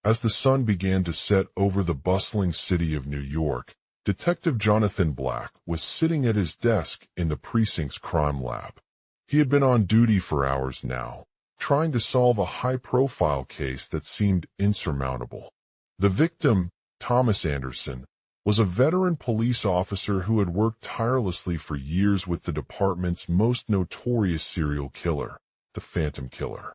As the sun began to set over the bustling city of New York, Detective Jonathan Black was sitting at his desk in the precinct's crime lab. He had been on duty for hours now, trying to solve a high-profile case that seemed insurmountable. The victim, Thomas Anderson, was a veteran police officer who had worked tirelessly for years with the department's most notorious serial killer, the Phantom Killer.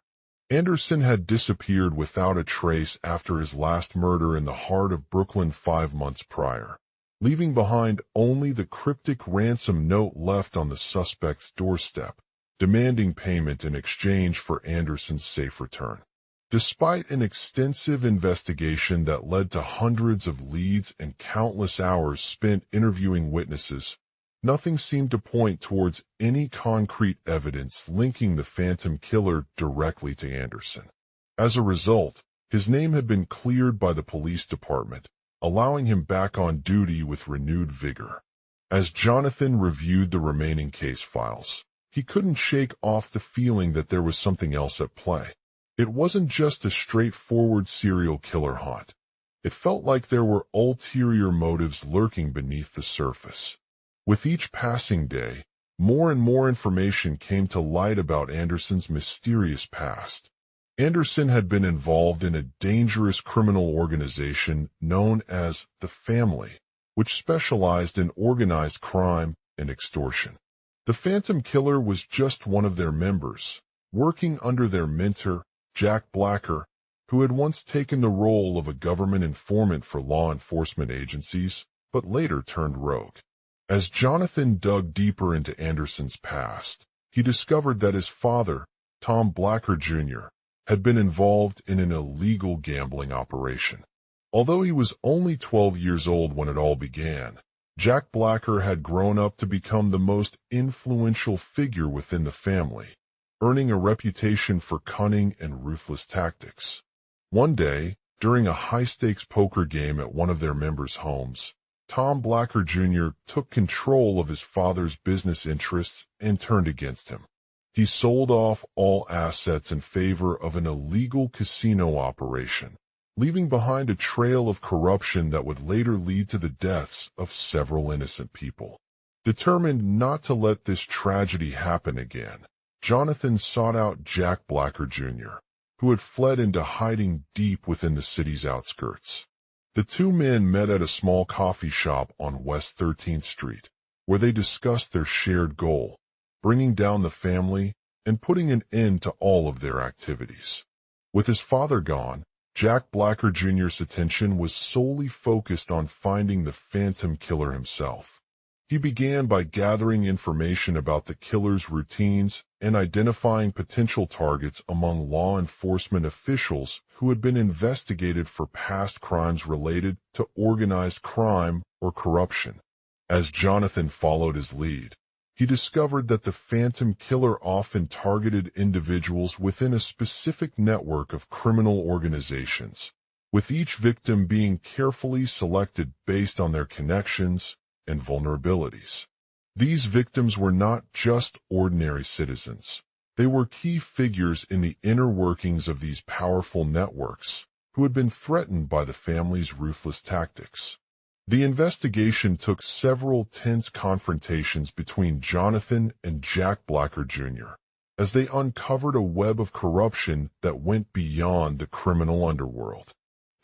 Anderson had disappeared without a trace after his last murder in the heart of Brooklyn 5 months prior, leaving behind only the cryptic ransom note left on the suspect's doorstep, demanding payment in exchange for Anderson's safe return. Despite an extensive investigation that led to hundreds of leads and countless hours spent interviewing witnesses, nothing seemed to point towards any concrete evidence linking the Phantom Killer directly to Anderson. As a result, his name had been cleared by the police department, allowing him back on duty with renewed vigor. As Jonathan reviewed the remaining case files, he couldn't shake off the feeling that there was something else at play. It wasn't just a straightforward serial killer hunt. It felt like there were ulterior motives lurking beneath the surface. With each passing day, more and more information came to light about Anderson's mysterious past. Anderson had been involved in a dangerous criminal organization known as the Family, which specialized in organized crime and extortion. The Phantom Killer was just one of their members, working under their mentor, Jack Blacker, who had once taken the role of a government informant for law enforcement agencies, but later turned rogue. As Jonathan dug deeper into Anderson's past, he discovered that his father, Tom Blacker Jr., had been involved in an illegal gambling operation. Although he was only 12 years old when it all began, Jack Blacker had grown up to become the most influential figure within the family, earning a reputation for cunning and ruthless tactics. One day, during a high-stakes poker game at one of their members' homes, Tom Blacker Jr. took control of his father's business interests and turned against him. He sold off all assets in favor of an illegal casino operation, leaving behind a trail of corruption that would later lead to the deaths of several innocent people. Determined not to let this tragedy happen again, Jonathan sought out Jack Blacker Jr., who had fled into hiding deep within the city's outskirts. The two men met at a small coffee shop on West 13th Street, where they discussed their shared goal, bringing down the family and putting an end to all of their activities. With his father gone, Jack Blacker Jr.'s attention was solely focused on finding the Phantom Killer himself. He began by gathering information about the killer's routines and identifying potential targets among law enforcement officials who had been investigated for past crimes related to organized crime or corruption. As Jonathan followed his lead, he discovered that the Phantom Killer often targeted individuals within a specific network of criminal organizations, with each victim being carefully selected based on their connections and vulnerabilities. These victims were not just ordinary citizens. They were key figures in the inner workings of these powerful networks who had been threatened by the family's ruthless tactics. The investigation took several tense confrontations between Jonathan and Jack Blacker Jr., as they uncovered a web of corruption that went beyond the criminal underworld.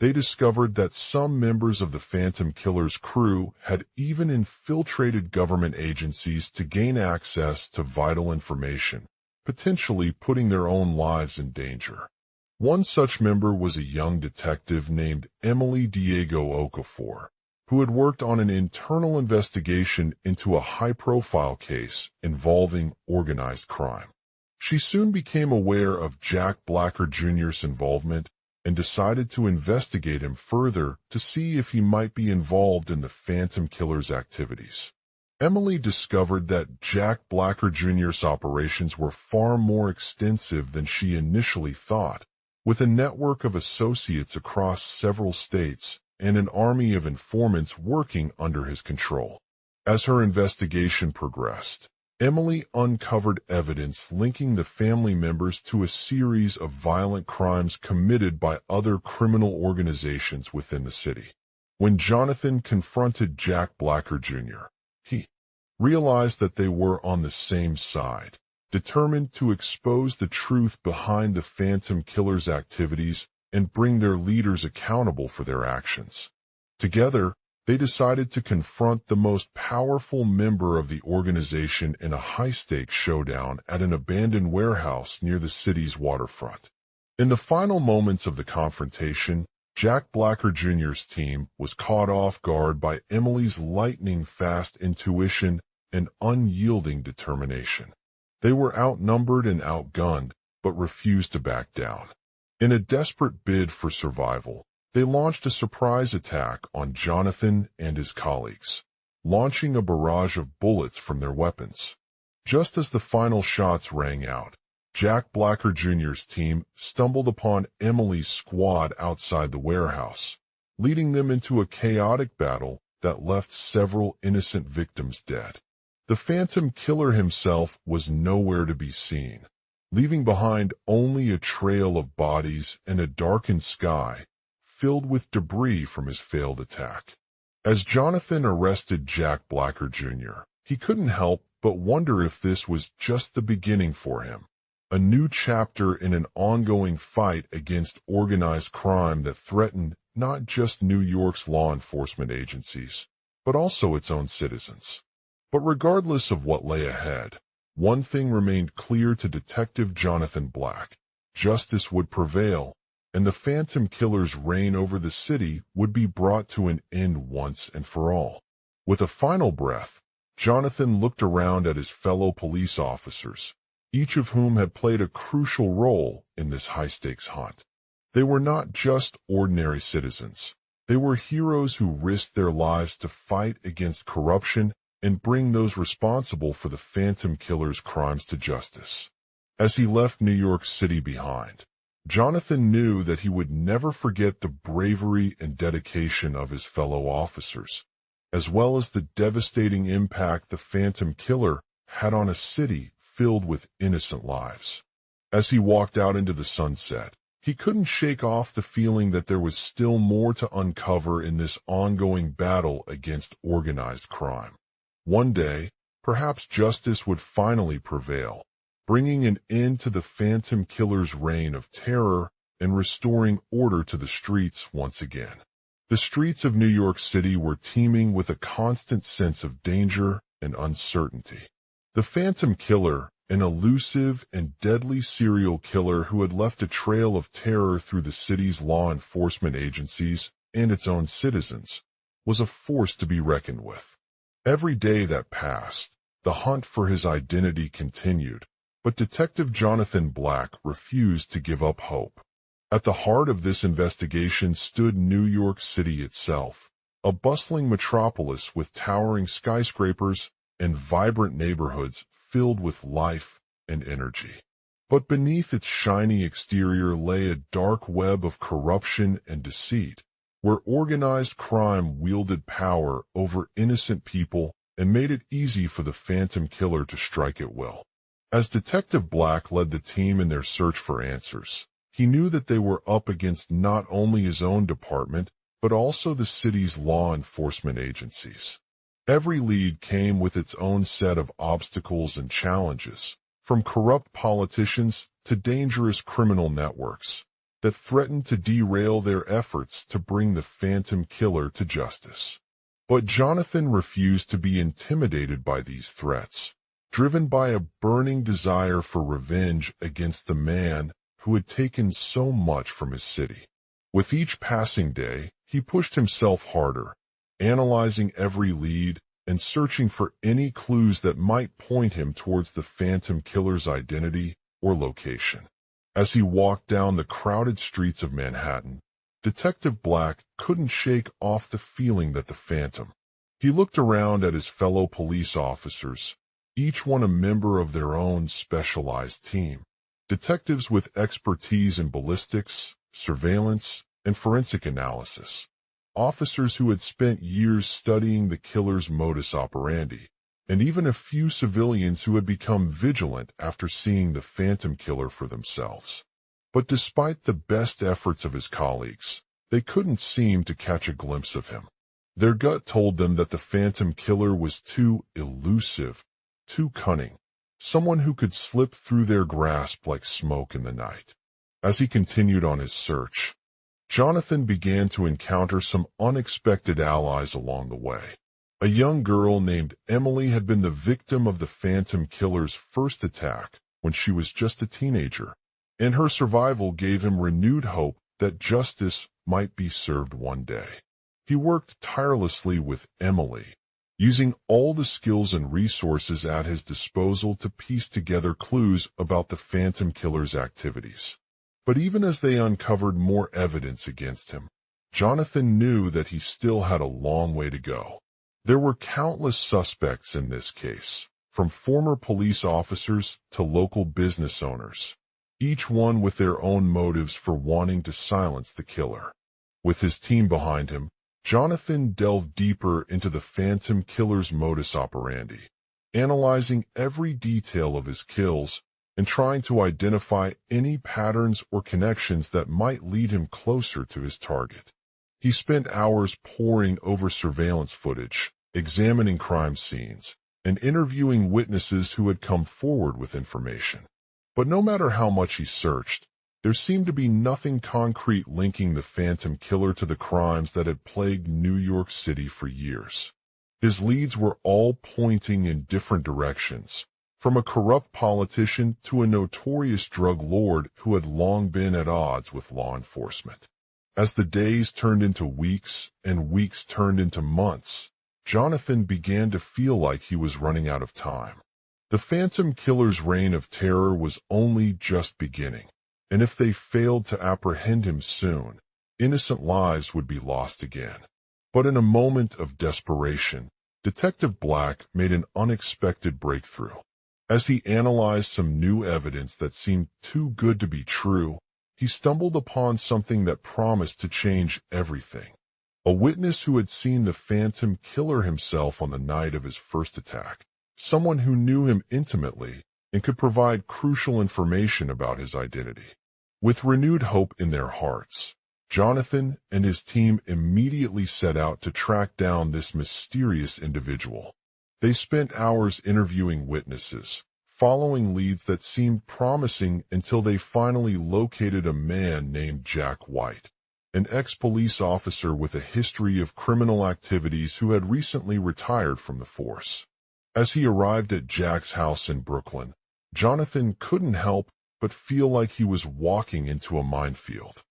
They discovered that some members of the Phantom Killer's crew had even infiltrated government agencies to gain access to vital information, potentially putting their own lives in danger. One such member was a young detective named Emily Diego Okafor, who had worked on an internal investigation into a high-profile case involving organized crime. She soon became aware of Jack Blacker Jr.'s involvement and decided to investigate him further to see if he might be involved in the Phantom Killer's activities. Emily discovered that Jack Blacker Jr.'s operations were far more extensive than she initially thought, with a network of associates across several states and an army of informants working under his control. As her investigation progressed, Emily uncovered evidence linking the family members to a series of violent crimes committed by other criminal organizations within the city. When Jonathan confronted Jack Blacker Jr., he realized that they were on the same side, determined to expose the truth behind the Phantom Killer's activities and bring their leaders accountable for their actions. Together, they decided to confront the most powerful member of the organization in a high-stakes showdown at an abandoned warehouse near the city's waterfront. In the final moments of the confrontation, Jack Blacker Jr.'s team was caught off guard by Emily's lightning-fast intuition and unyielding determination. They were outnumbered and outgunned, but refused to back down. In a desperate bid for survival, they launched a surprise attack on Jonathan and his colleagues, launching a barrage of bullets from their weapons. Just as the final shots rang out, Jack Blacker Jr.'s team stumbled upon Emily's squad outside the warehouse, leading them into a chaotic battle that left several innocent victims dead. The Phantom Killer himself was nowhere to be seen, leaving behind only a trail of bodies and a darkened sky filled with debris from his failed attack. As Jonathan arrested Jack Blacker Jr., he couldn't help but wonder if this was just the beginning for him, a new chapter in an ongoing fight against organized crime that threatened not just New York's law enforcement agencies, but also its own citizens. But regardless of what lay ahead, one thing remained clear to Detective Jonathan Black: justice would prevail, and the Phantom Killer's reign over the city would be brought to an end once and for all. With a final breath, Jonathan looked around at his fellow police officers, each of whom had played a crucial role in this high-stakes hunt. They were not just ordinary citizens. They were heroes who risked their lives to fight against corruption and bring those responsible for the Phantom Killer's crimes to justice. As he left New York City behind, Jonathan knew that he would never forget the bravery and dedication of his fellow officers, as well as the devastating impact the Phantom Killer had on a city filled with innocent lives. As he walked out into the sunset, he couldn't shake off the feeling that there was still more to uncover in this ongoing battle against organized crime. One day, perhaps justice would finally prevail, bringing an end to the Phantom Killer's reign of terror and restoring order to the streets once again. The streets of New York City were teeming with a constant sense of danger and uncertainty. The Phantom Killer, an elusive and deadly serial killer who had left a trail of terror through the city's law enforcement agencies and its own citizens, was a force to be reckoned with. Every day that passed, the hunt for his identity continued, but Detective Jonathan Black refused to give up hope. At the heart of this investigation stood New York City itself, a bustling metropolis with towering skyscrapers and vibrant neighborhoods filled with life and energy. But beneath its shiny exterior lay a dark web of corruption and deceit, where organized crime wielded power over innocent people and made it easy for the Phantom Killer to strike at will. As Detective Black led the team in their search for answers, he knew that they were up against not only his own department, but also the city's law enforcement agencies. Every lead came with its own set of obstacles and challenges, from corrupt politicians to dangerous criminal networks that threatened to derail their efforts to bring the Phantom Killer to justice. But Jonathan refused to be intimidated by these threats, driven by a burning desire for revenge against the man who had taken so much from his city. With each passing day, he pushed himself harder, analyzing every lead and searching for any clues that might point him towards the Phantom Killer's identity or location. As he walked down the crowded streets of Manhattan, Detective Black couldn't shake off the feeling that the Phantom. He looked around at his fellow police officers, each one a member of their own specialized team. Detectives with expertise in ballistics, surveillance, and forensic analysis. Officers who had spent years studying the killer's modus operandi, and even a few civilians who had become vigilant after seeing the Phantom Killer for themselves. But despite the best efforts of his colleagues, they couldn't seem to catch a glimpse of him. Their gut told them that the Phantom Killer was too elusive, too cunning, someone who could slip through their grasp like smoke in the night. As he continued on his search, Jonathan began to encounter some unexpected allies along the way. A young girl named Emily had been the victim of the Phantom Killer's first attack when she was just a teenager, and her survival gave him renewed hope that justice might be served one day. He worked tirelessly with Emily, using all the skills and resources at his disposal to piece together clues about the Phantom Killer's activities. But even as they uncovered more evidence against him, Jonathan knew that he still had a long way to go. There were countless suspects in this case, from former police officers to local business owners, each one with their own motives for wanting to silence the killer. With his team behind him, Jonathan delved deeper into the Phantom Killer's modus operandi, analyzing every detail of his kills and trying to identify any patterns or connections that might lead him closer to his target. He spent hours poring over surveillance footage, examining crime scenes, and interviewing witnesses who had come forward with information. But no matter how much he searched, there seemed to be nothing concrete linking the Phantom Killer to the crimes that had plagued New York City for years. His leads were all pointing in different directions, from a corrupt politician to a notorious drug lord who had long been at odds with law enforcement. As the days turned into weeks and weeks turned into months, Jonathan began to feel like he was running out of time. The Phantom Killer's reign of terror was only just beginning, and if they failed to apprehend him soon, innocent lives would be lost again. But in a moment of desperation, Detective Black made an unexpected breakthrough. As he analyzed some new evidence that seemed too good to be true, he stumbled upon something that promised to change everything. A witness who had seen the Phantom Killer himself on the night of his first attack, someone who knew him intimately and could provide crucial information about his identity. With renewed hope in their hearts, Jonathan and his team immediately set out to track down this mysterious individual. They spent hours interviewing witnesses, following leads that seemed promising until they finally located a man named Jack White, an ex-police officer with a history of criminal activities who had recently retired from the force. As he arrived at Jack's house in Brooklyn, Jonathan couldn't help but feel like he was walking into a minefield.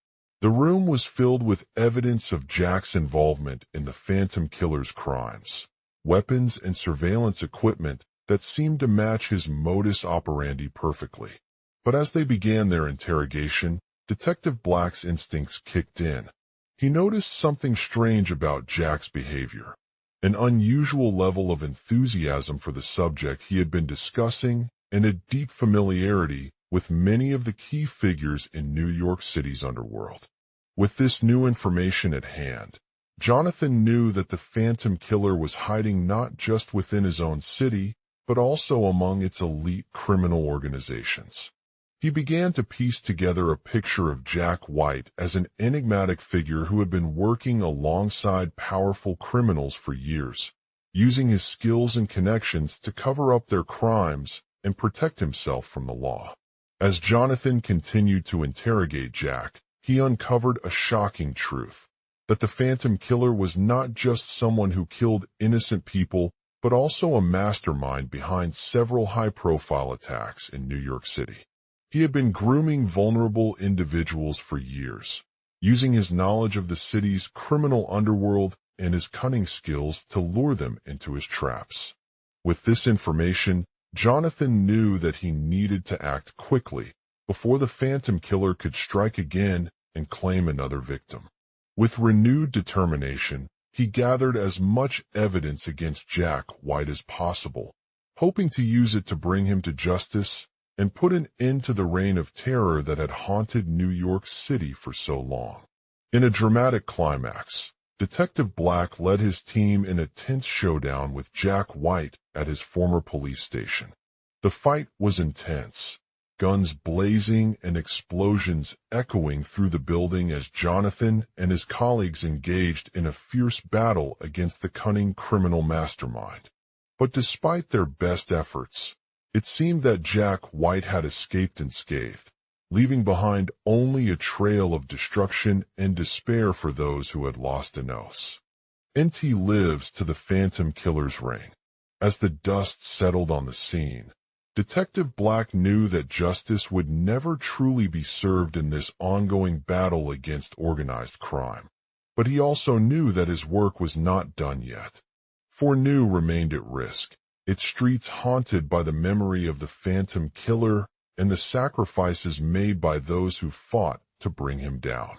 The room was filled with evidence of Jack's involvement in the Phantom Killer's crimes, weapons and surveillance equipment that seemed to match his modus operandi perfectly. But as they began their interrogation, Detective Black's instincts kicked in. He noticed something strange about Jack's behavior, an unusual level of enthusiasm for the subject he had been discussing and a deep familiarity with many of the key figures in New York City's underworld. With this new information at hand, Jonathan knew that the Phantom Killer was hiding not just within his own city, but also among its elite criminal organizations. He began to piece together a picture of Jack White as an enigmatic figure who had been working alongside powerful criminals for years, using his skills and connections to cover up their crimes and protect himself from the law. As Jonathan continued to interrogate Jack, he uncovered a shocking truth, that the Phantom Killer was not just someone who killed innocent people, but also a mastermind behind several high-profile attacks in New York City. He had been grooming vulnerable individuals for years, using his knowledge of the city's criminal underworld and his cunning skills to lure them into his traps. With this information, Jonathan knew that he needed to act quickly before the Phantom Killer could strike again and claim another victim. With renewed determination, he gathered as much evidence against Jack White as possible, hoping to use it to bring him to justice and put an end to the reign of terror that had haunted New York City for so long. In a dramatic climax, Detective Black led his team in a tense showdown with Jack White at his former police station. The fight was intense, guns blazing and explosions echoing through the building as Jonathan and his colleagues engaged in a fierce battle against the cunning criminal mastermind. But despite their best efforts, it seemed that Jack White had escaped unscathed, leaving behind only a trail of destruction and despair for those who had lost a nose. NT lives to the Phantom Killer's reign. As the dust settled on the scene, Detective Black knew that justice would never truly be served in this ongoing battle against organized crime. But he also knew that his work was not done yet. For New remained at risk, its streets haunted by the memory of the Phantom Killer and the sacrifices made by those who fought to bring him down.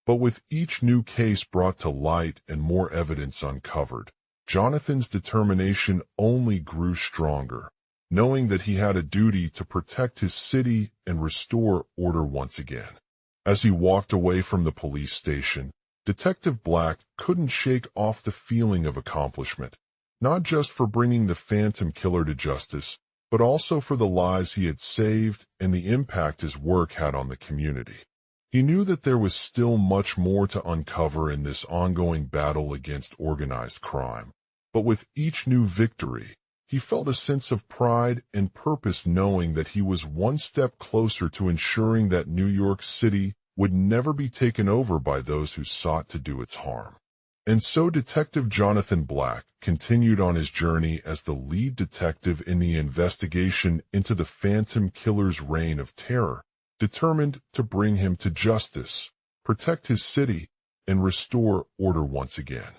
But with each new case brought to light and more evidence uncovered, Jonathan's determination only grew stronger, knowing that he had a duty to protect his city and restore order once again. As he walked away from the police station, Detective Black couldn't shake off the feeling of accomplishment, not just for bringing the Phantom Killer to justice, but also for the lives he had saved and the impact his work had on the community. He knew that there was still much more to uncover in this ongoing battle against organized crime, but with each new victory, he felt a sense of pride and purpose, knowing that he was one step closer to ensuring that New York City would never be taken over by those who sought to do its harm. And so Detective Jonathan Black continued on his journey as the lead detective in the investigation into the Phantom Killer's reign of terror, determined to bring him to justice, protect his city, and restore order once again.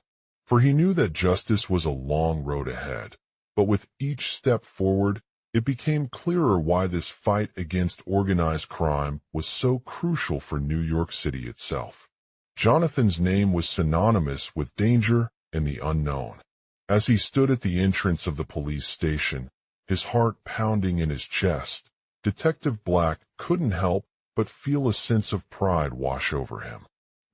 For he knew that justice was a long road ahead, but with each step forward, it became clearer why this fight against organized crime was so crucial for New York City itself. Jonathan's name was synonymous with danger and the unknown. As he stood at the entrance of the police station, his heart pounding in his chest, Detective Black couldn't help but feel a sense of pride wash over him.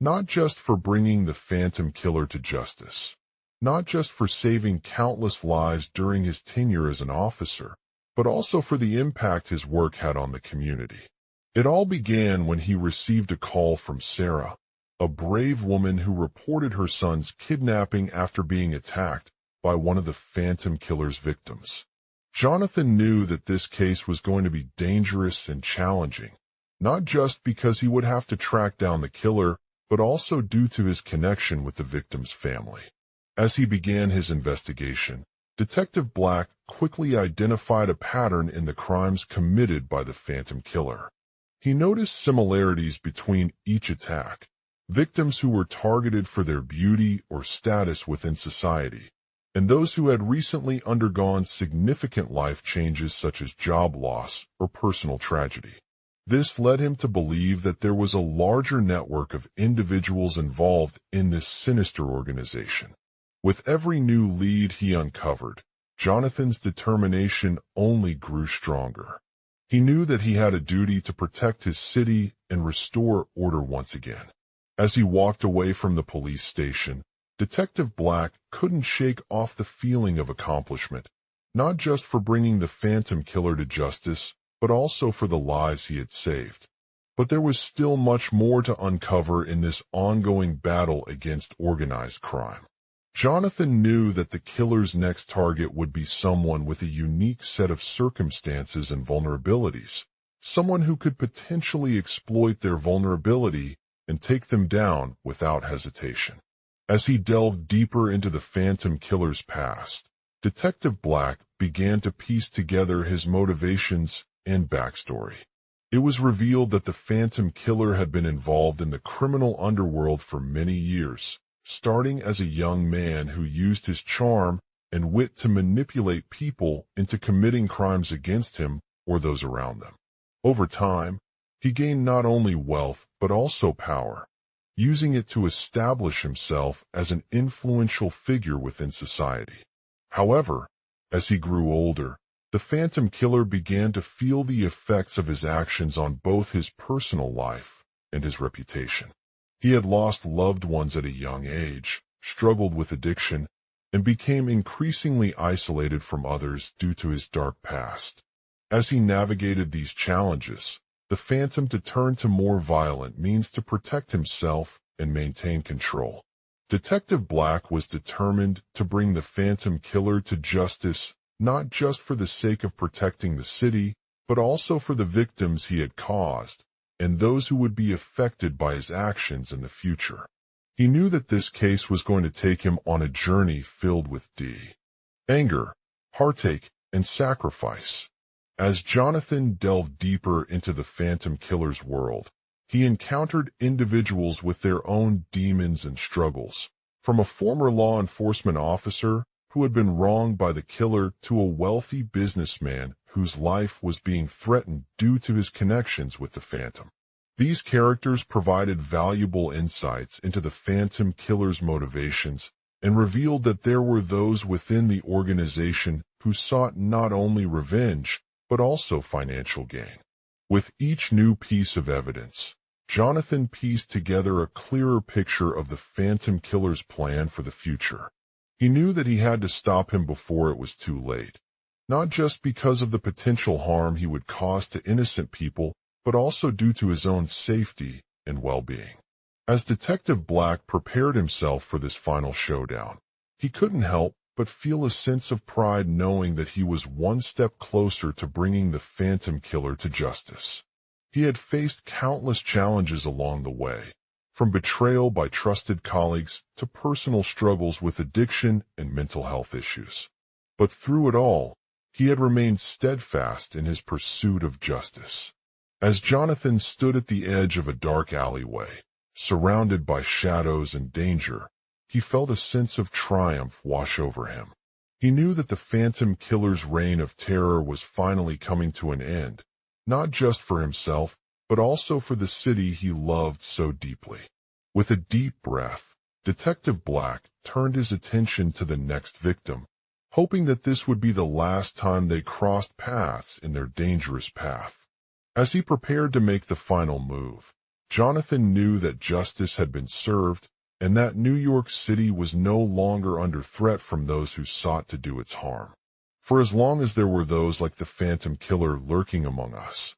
Not just for bringing the Phantom Killer to justice, not just for saving countless lives during his tenure as an officer, but also for the impact his work had on the community. It all began when he received a call from Sarah, a brave woman who reported her son's kidnapping after being attacked by one of the Phantom Killer's victims. Jonathan knew that this case was going to be dangerous and challenging, not just because he would have to track down the killer, but also due to his connection with the victim's family. As he began his investigation, Detective Black quickly identified a pattern in the crimes committed by the Phantom Killer. He noticed similarities between each attack. Victims who were targeted for their beauty or status within society, and those who had recently undergone significant life changes such as job loss or personal tragedy. This led him to believe that there was a larger network of individuals involved in this sinister organization. With every new lead he uncovered, Jonathan's determination only grew stronger. He knew that he had a duty to protect his city and restore order once again. As he walked away from the police station, Detective Black couldn't shake off the feeling of accomplishment, not just for bringing the Phantom Killer to justice, but also for the lives he had saved. But there was still much more to uncover in this ongoing battle against organized crime. Jonathan knew that the killer's next target would be someone with a unique set of circumstances and vulnerabilities, someone who could potentially exploit their vulnerability and take them down without hesitation. As he delved deeper into the Phantom Killer's past, Detective Black began to piece together his motivations and backstory. It was revealed that the Phantom Killer had been involved in the criminal underworld for many years, starting as a young man who used his charm and wit to manipulate people into committing crimes against him or those around them. Over time, he gained not only wealth but also power, using it to establish himself as an influential figure within society. However, as he grew older, the Phantom Killer began to feel the effects of his actions on both his personal life and his reputation. He had lost loved ones at a young age, struggled with addiction, and became increasingly isolated from others due to his dark past. As he navigated these challenges, the Phantom turned to more violent means to protect himself and maintain control. Detective Black was determined to bring the Phantom Killer to justice, not just for the sake of protecting the city, but also for the victims he had caused, and those who would be affected by his actions in the future. He knew that this case was going to take him on a journey filled with anger, heartache, and sacrifice. As Jonathan delved deeper into the Phantom Killer's world, he encountered individuals with their own demons and struggles, from a former law enforcement officer who had been wronged by the killer to a wealthy businessman whose life was being threatened due to his connections with the Phantom. These characters provided valuable insights into the Phantom Killer's motivations and revealed that there were those within the organization who sought not only revenge, but also financial gain. With each new piece of evidence, Jonathan pieced together a clearer picture of the Phantom Killer's plan for the future. He knew that he had to stop him before it was too late, not just because of the potential harm he would cause to innocent people, but also due to his own safety and well-being. As Detective Black prepared himself for this final showdown, he couldn't help but feel a sense of pride knowing that he was one step closer to bringing the Phantom Killer to justice. He had faced countless challenges along the way, from betrayal by trusted colleagues to personal struggles with addiction and mental health issues. But through it all, he had remained steadfast in his pursuit of justice. As Jonathan stood at the edge of a dark alleyway, surrounded by shadows and danger, he felt a sense of triumph wash over him. He knew that the Phantom Killer's reign of terror was finally coming to an end, not just for himself, but also for the city he loved so deeply. With a deep breath, Detective Black turned his attention to the next victim, hoping that this would be the last time they crossed paths in their dangerous path. As he prepared to make the final move, Jonathan knew that justice had been served and that New York City was no longer under threat from those who sought to do its harm. For as long as there were those like the Phantom Killer lurking among us.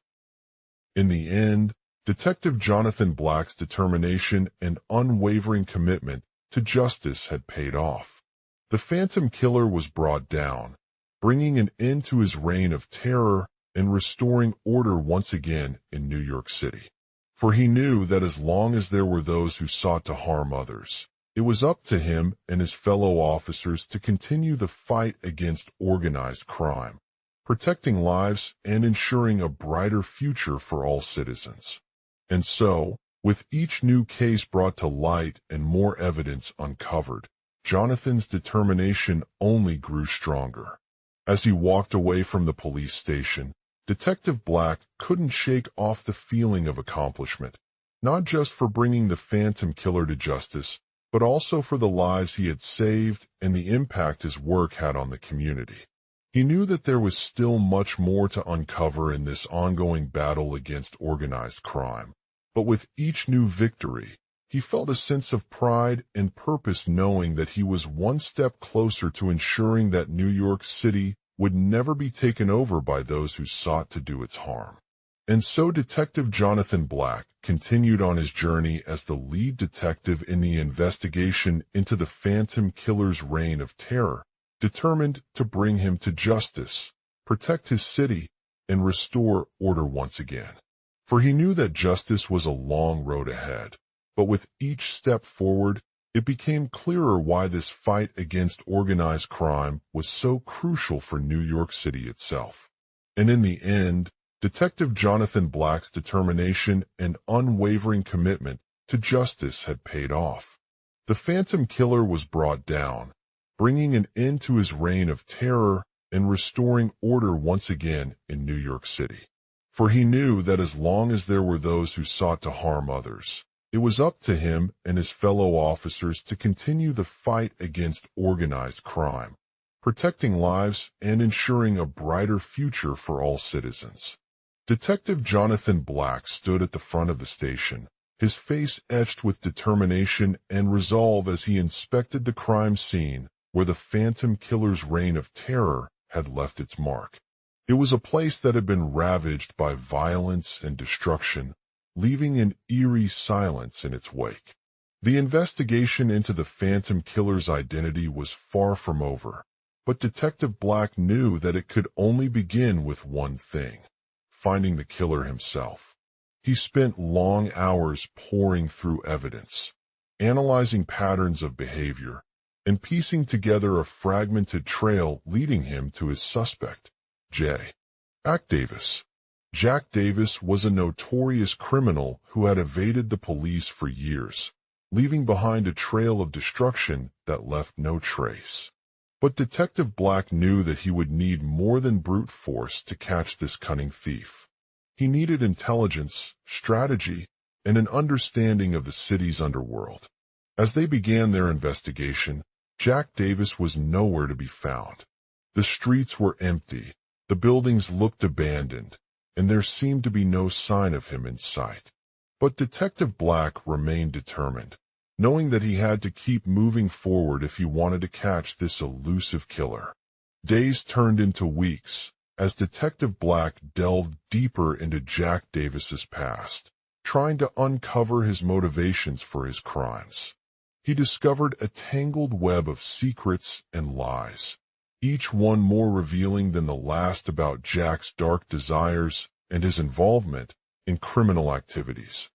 In the end, Detective Jonathan Black's determination and unwavering commitment to justice had paid off. The Phantom Killer was brought down, bringing an end to his reign of terror and restoring order once again in New York City. For he knew that as long as there were those who sought to harm others, it was up to him and his fellow officers to continue the fight against organized crime, protecting lives and ensuring a brighter future for all citizens. And so, with each new case brought to light and more evidence uncovered, Jonathan's determination only grew stronger. As he walked away from the police station, Detective Black couldn't shake off the feeling of accomplishment, not just for bringing the Phantom Killer to justice, but also for the lives he had saved and the impact his work had on the community. He knew that there was still much more to uncover in this ongoing battle against organized crime, but with each new victory, he felt a sense of pride and purpose knowing that he was one step closer to ensuring that New York City would never be taken over by those who sought to do its harm. And so Detective Jonathan Black continued on his journey as the lead detective in the investigation into the Phantom Killer's reign of terror, determined to bring him to justice, protect his city, and restore order once again. For he knew that justice was a long road ahead, but with each step forward, it became clearer why this fight against organized crime was so crucial for New York City itself. And in the end, Detective Jonathan Black's determination and unwavering commitment to justice had paid off. The Phantom Killer was brought down, bringing an end to his reign of terror and restoring order once again in New York City. For he knew that as long as there were those who sought to harm others, it was up to him and his fellow officers to continue the fight against organized crime, protecting lives and ensuring a brighter future for all citizens. Detective Jonathan Black stood at the front of the station, his face etched with determination and resolve as he inspected the crime scene where the Phantom Killer's reign of terror had left its mark. It was a place that had been ravaged by violence and destruction, leaving an eerie silence in its wake. The investigation into the Phantom Killer's identity was far from over, but Detective Black knew that it could only begin with one thing: finding the killer himself. He spent long hours poring through evidence, analyzing patterns of behavior, and piecing together a fragmented trail leading him to his suspect, Jack Davis. Jack Davis was a notorious criminal who had evaded the police for years, leaving behind a trail of destruction that left no trace. But Detective Black knew that he would need more than brute force to catch this cunning thief. He needed intelligence, strategy, and an understanding of the city's underworld. As they began their investigation, Jack Davis was nowhere to be found. The streets were empty, the buildings looked abandoned, and there seemed to be no sign of him in sight. But Detective Black remained determined, knowing that he had to keep moving forward if he wanted to catch this elusive killer. Days turned into weeks as Detective Black delved deeper into Jack Davis's past, trying to uncover his motivations for his crimes. He discovered a tangled web of secrets and lies, each one more revealing than the last about Jack's dark desires and his involvement in criminal activities.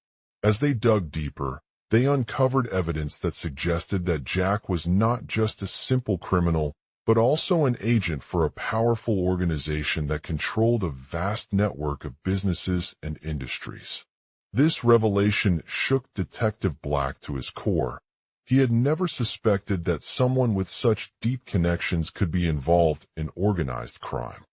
As they dug deeper, they uncovered evidence that suggested that Jack was not just a simple criminal, but also an agent for a powerful organization that controlled a vast network of businesses and industries. This revelation shook Detective Black to his core. He had never suspected that someone with such deep connections could be involved in organized crime.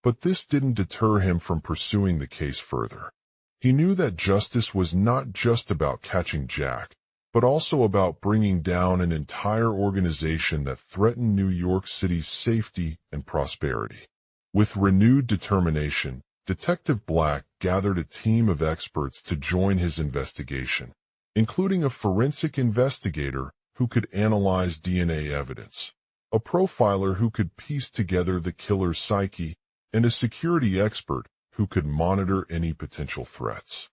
But this didn't deter him from pursuing the case further. He knew that justice was not just about catching Jack, but also about bringing down an entire organization that threatened New York City's safety and prosperity. With renewed determination, Detective Black gathered a team of experts to join his investigation, including a forensic investigator who could analyze DNA evidence, a profiler who could piece together the killer's psyche, and a security expert who could monitor any potential threats.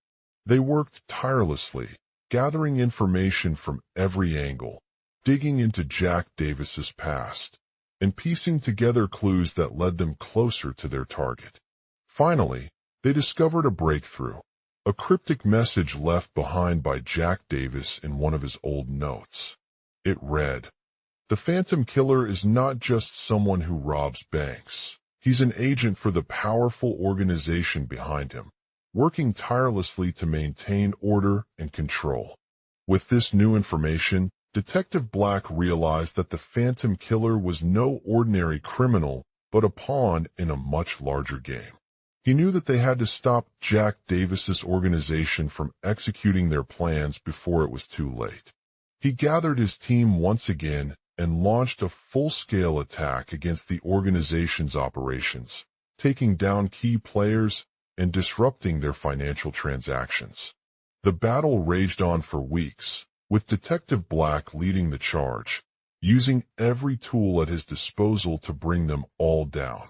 They worked tirelessly, gathering information from every angle, digging into Jack Davis's past, and piecing together clues that led them closer to their target. Finally, they discovered a breakthrough, a cryptic message left behind by Jack Davis in one of his old notes. It read, "The Phantom Killer is not just someone who robs banks. He's an agent for the powerful organization behind him, working tirelessly to maintain order and control." With this new information, Detective Black realized that the Phantom Killer was no ordinary criminal, but a pawn in a much larger game. He knew that they had to stop Jack Davis's organization from executing their plans before it was too late. He gathered his team once again and launched a full-scale attack against the organization's operations, taking down key players and disrupting their financial transactions. The battle raged on for weeks, with Detective Black leading the charge, using every tool at his disposal to bring them all down.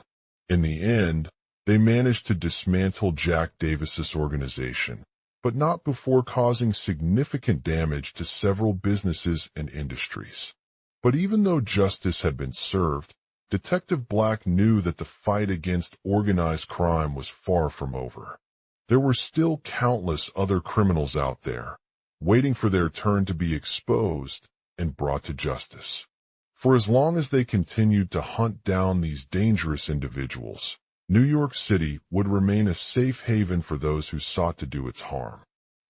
In the end, they managed to dismantle Jack Davis's organization, but not before causing significant damage to several businesses and industries. But even though justice had been served, Detective Black knew that the fight against organized crime was far from over. There were still countless other criminals out there, waiting for their turn to be exposed and brought to justice. For as long as they continued to hunt down these dangerous individuals, New York City would remain a safe haven for those who sought to do its harm.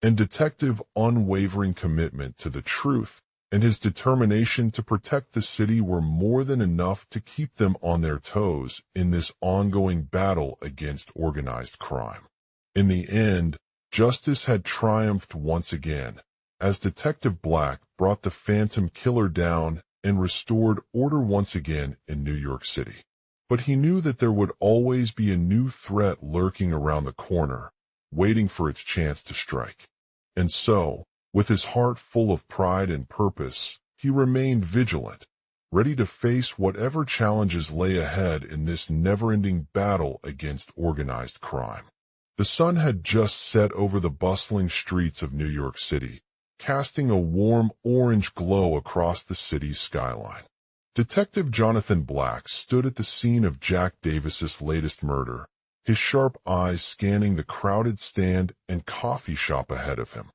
And Detective's unwavering commitment to the truth and his determination to protect the city were more than enough to keep them on their toes in this ongoing battle against organized crime. In the end, justice had triumphed once again, as Detective Black brought the Phantom Killer down and restored order once again in New York City. But he knew that there would always be a new threat lurking around the corner, waiting for its chance to strike. And so, with his heart full of pride and purpose, he remained vigilant, ready to face whatever challenges lay ahead in this never-ending battle against organized crime. The sun had just set over the bustling streets of New York City, casting a warm orange glow across the city's skyline. Detective Jonathan Black stood at the scene of Jack Davis's latest murder, his sharp eyes scanning the crowded stand and coffee shop ahead of him.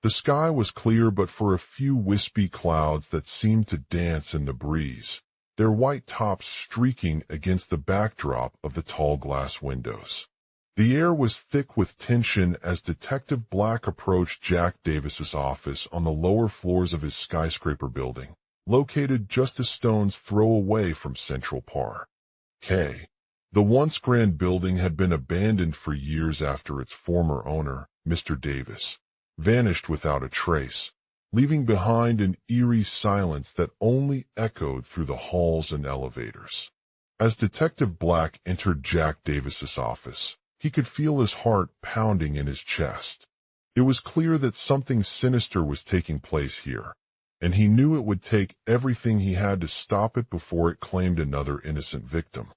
The sky was clear but for a few wispy clouds that seemed to dance in the breeze, their white tops streaking against the backdrop of the tall glass windows. The air was thick with tension as Detective Black approached Jack Davis's office on the lower floors of his skyscraper building, located just a stone's throw away from Central Park. The once grand building had been abandoned for years after its former owner, Mr. Davis, vanished without a trace, leaving behind an eerie silence that only echoed through the halls and elevators. As Detective Black entered Jack Davis's office, he could feel his heart pounding in his chest. It was clear that something sinister was taking place here, and he knew it would take everything he had to stop it before it claimed another innocent victim.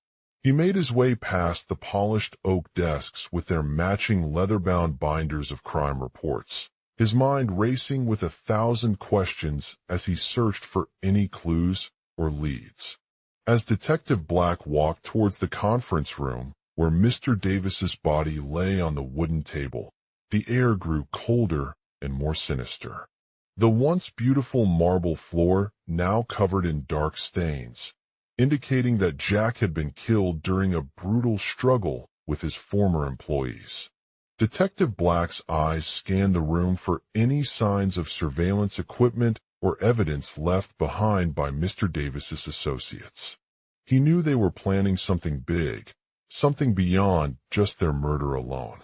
He made his way past the polished oak desks with their matching leather-bound binders of crime reports, his mind racing with 1,000 questions as he searched for any clues or leads. As Detective Black walked towards the conference room where Mr. Davis's body lay on the wooden table, the air grew colder and more sinister. The once beautiful marble floor now covered in dark stains, indicating that Jack had been killed during a brutal struggle with his former employees. Detective Black's eyes scanned the room for any signs of surveillance equipment or evidence left behind by Mr. Davis's associates. He knew they were planning something big, something beyond just their murder alone.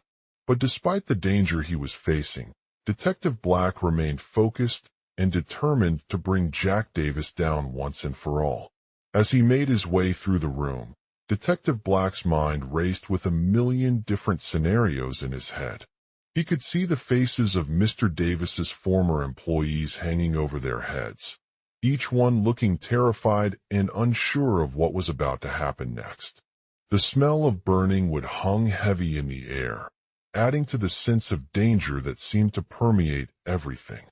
But despite the danger he was facing, Detective Black remained focused and determined to bring Jack Davis down once and for all. As he made his way through the room, Detective Black's mind raced with a million different scenarios in his head. He could see the faces of Mr. Davis's former employees hanging over their heads, each one looking terrified and unsure of what was about to happen next. The smell of burning wood hung heavy in the air, adding to the sense of danger that seemed to permeate everything.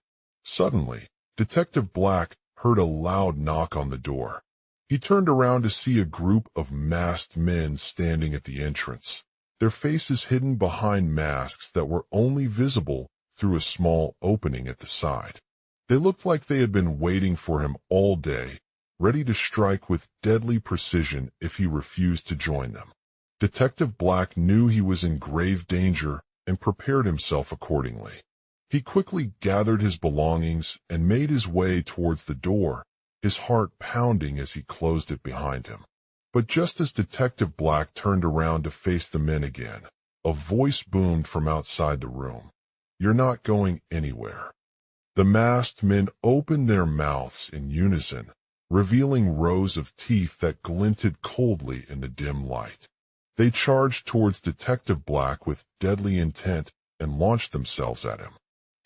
Suddenly, Detective Black heard a loud knock on the door. He turned around to see a group of masked men standing at the entrance, their faces hidden behind masks that were only visible through a small opening at the side. They looked like they had been waiting for him all day, ready to strike with deadly precision if he refused to join them. Detective Black knew he was in grave danger and prepared himself accordingly. He quickly gathered his belongings and made his way towards the door, his heart pounding as he closed it behind him. But just as Detective Black turned around to face the men again, a voice boomed from outside the room. "You're not going anywhere." The masked men opened their mouths in unison, revealing rows of teeth that glinted coldly in the dim light. They charged towards Detective Black with deadly intent and launched themselves at him.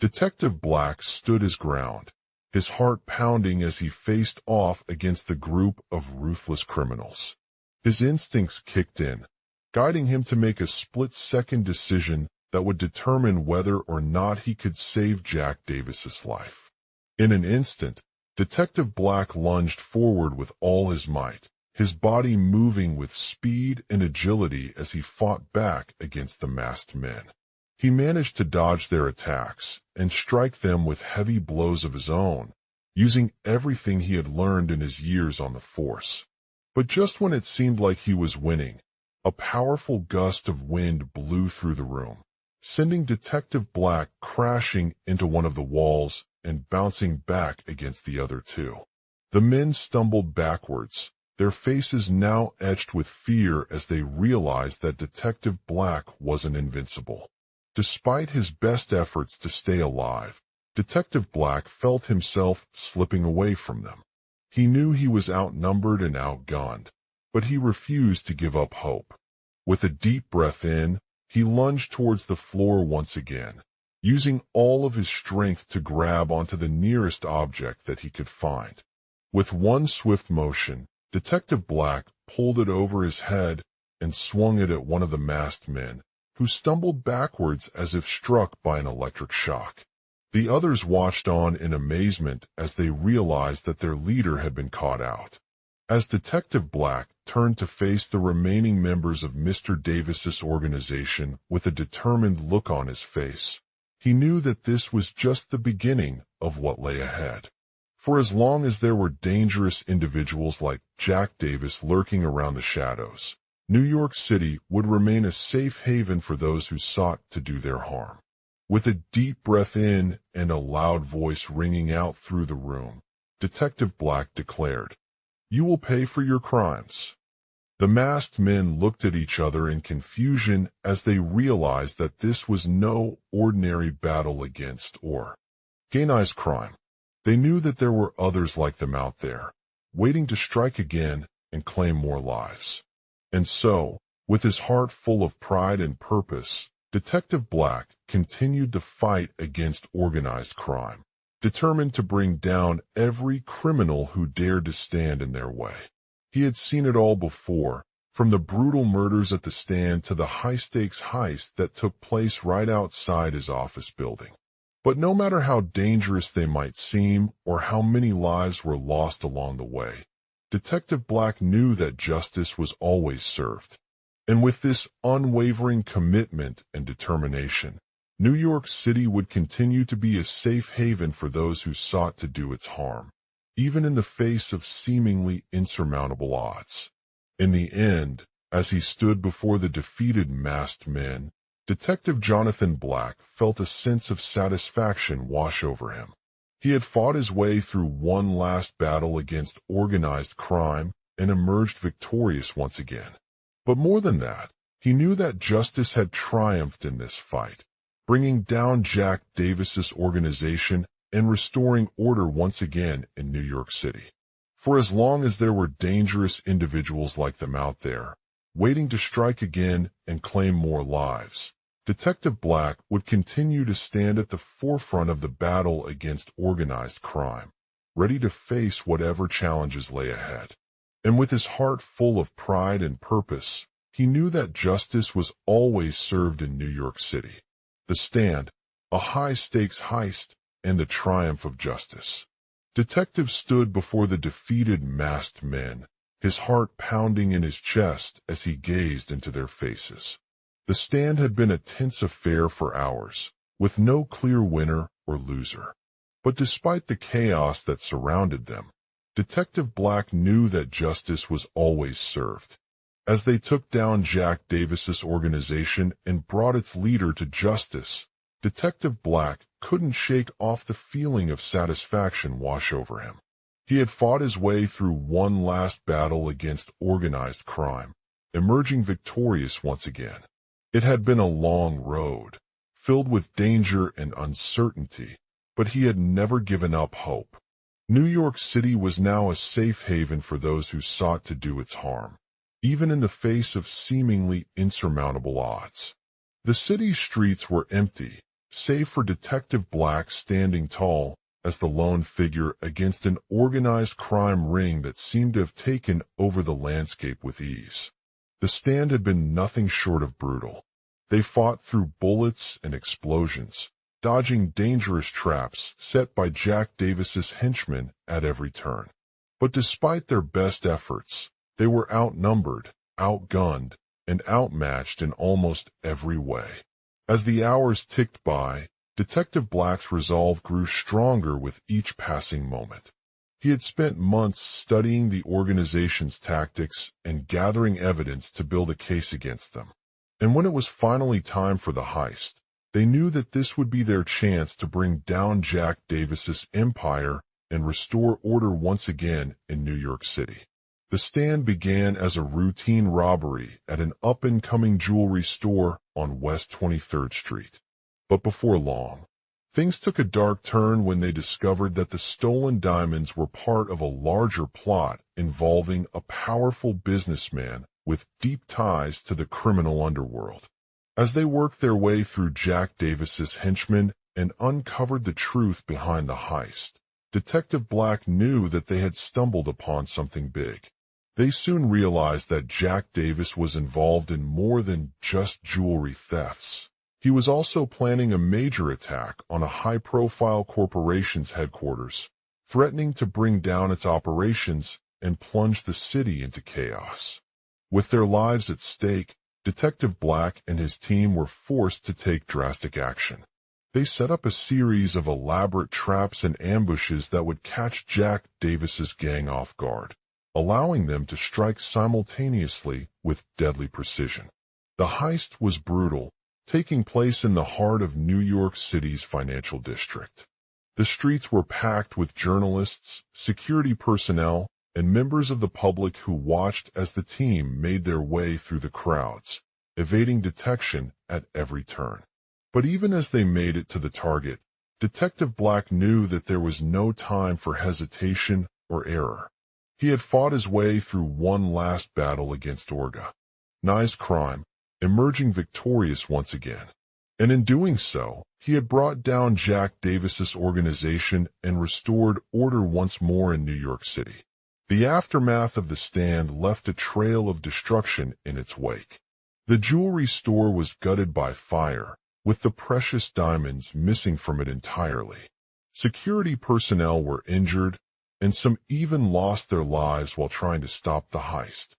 Detective Black stood his ground, his heart pounding as he faced off against the group of ruthless criminals. His instincts kicked in, guiding him to make a split-second decision that would determine whether or not he could save Jack Davis's life. In an instant, Detective Black lunged forward with all his might, his body moving with speed and agility as he fought back against the masked men. He managed to dodge their attacks and strike them with heavy blows of his own, using everything he had learned in his years on the force. But just when it seemed like he was winning, a powerful gust of wind blew through the room, sending Detective Black crashing into one of the walls and bouncing back against the other two. The men stumbled backwards, their faces now etched with fear as they realized that Detective Black wasn't invincible. Despite his best efforts to stay alive, Detective Black felt himself slipping away from them. He knew he was outnumbered and outgunned, but he refused to give up hope. With a deep breath in, he lunged towards the floor once again, using all of his strength to grab onto the nearest object that he could find. With one swift motion, Detective Black pulled it over his head and swung it at one of the masked men, who stumbled backwards as if struck by an electric shock. The others watched on in amazement as they realized that their leader had been caught out. As Detective Black turned to face the remaining members of Mr. Davis's organization with a determined look on his face, he knew that this was just the beginning of what lay ahead. For as long as there were dangerous individuals like Jack Davis lurking around the shadows, New York City would remain a safe haven for those who sought to do their harm. With a deep breath in and a loud voice ringing out through the room, Detective Black declared, "You will pay for your crimes." The masked men looked at each other in confusion as they realized that this was no ordinary battle against organized crime. They knew that there were others like them out there, waiting to strike again and claim more lives. And so, with his heart full of pride and purpose, Detective Black continued to fight against organized crime, determined to bring down every criminal who dared to stand in their way. He had seen it all before, from the brutal murders at the stand to the high-stakes heist that took place right outside his office building. But no matter how dangerous they might seem or how many lives were lost along the way, Detective Black knew that justice was always served. And with this unwavering commitment and determination, New York City would continue to be a safe haven for those who sought to do its harm, even in the face of seemingly insurmountable odds. In the end, as he stood before the defeated masked men, Detective Jonathan Black felt a sense of satisfaction wash over him. He had fought his way through one last battle against organized crime and emerged victorious once again. But more than that, he knew that justice had triumphed in this fight, bringing down Jack Davis's organization and restoring order once again in New York City. For as long as there were dangerous individuals like them out there, waiting to strike again and claim more lives, Detective Black would continue to stand at the forefront of the battle against organized crime, ready to face whatever challenges lay ahead. And with his heart full of pride and purpose, he knew that justice was always served in New York City. The Stand, a high-stakes heist, and the triumph of justice. Detective stood before the defeated masked men, his heart pounding in his chest as he gazed into their faces. The Stand had been a tense affair for hours, with no clear winner or loser. But despite the chaos that surrounded them, Detective Black knew that justice was always served. As they took down Jack Davis's organization and brought its leader to justice, Detective Black couldn't shake off the feeling of satisfaction wash over him. He had fought his way through one last battle against organized crime, emerging victorious once again. It had been a long road, filled with danger and uncertainty, but he had never given up hope. New York City was now a safe haven for those who sought to do its harm, even in the face of seemingly insurmountable odds. The city's streets were empty, save for Detective Black standing tall as the lone figure against an organized crime ring that seemed to have taken over the landscape with ease. The Stand had been nothing short of brutal. They fought through bullets and explosions, dodging dangerous traps set by Jack Davis's henchmen at every turn. But despite their best efforts, they were outnumbered, outgunned, and outmatched in almost every way. As the hours ticked by, Detective Black's resolve grew stronger with each passing moment. He had spent months studying the organization's tactics and gathering evidence to build a case against them. And when it was finally time for the heist, they knew that this would be their chance to bring down Jack Davis's empire and restore order once again in New York City. The Stand began as a routine robbery at an up-and-coming jewelry store on West 23rd Street. But before long, things took a dark turn when they discovered that the stolen diamonds were part of a larger plot involving a powerful businessman with deep ties to the criminal underworld. As they worked their way through Jack Davis's henchmen and uncovered the truth behind the heist, Detective Black knew that they had stumbled upon something big. They soon realized that Jack Davis was involved in more than just jewelry thefts. He was also planning a major attack on a high-profile corporation's headquarters, threatening to bring down its operations and plunge the city into chaos. With their lives at stake, Detective Black and his team were forced to take drastic action. They set up a series of elaborate traps and ambushes that would catch Jack Davis's gang off guard, allowing them to strike simultaneously with deadly precision. The heist was brutal, taking place in the heart of New York City's financial district. The streets were packed with journalists, security personnel, and members of the public who watched as the team made their way through the crowds, evading detection at every turn. But even as they made it to the target, Detective Black knew that there was no time for hesitation or error. He had fought his way through one last battle against organized crime, emerging victorious once again. And in doing so, he had brought down Jack Davis's organization and restored order once more in New York City. The aftermath of the stand left a trail of destruction in its wake. The jewelry store was gutted by fire, with the precious diamonds missing from it entirely. Security personnel were injured, and some even lost their lives while trying to stop the heist.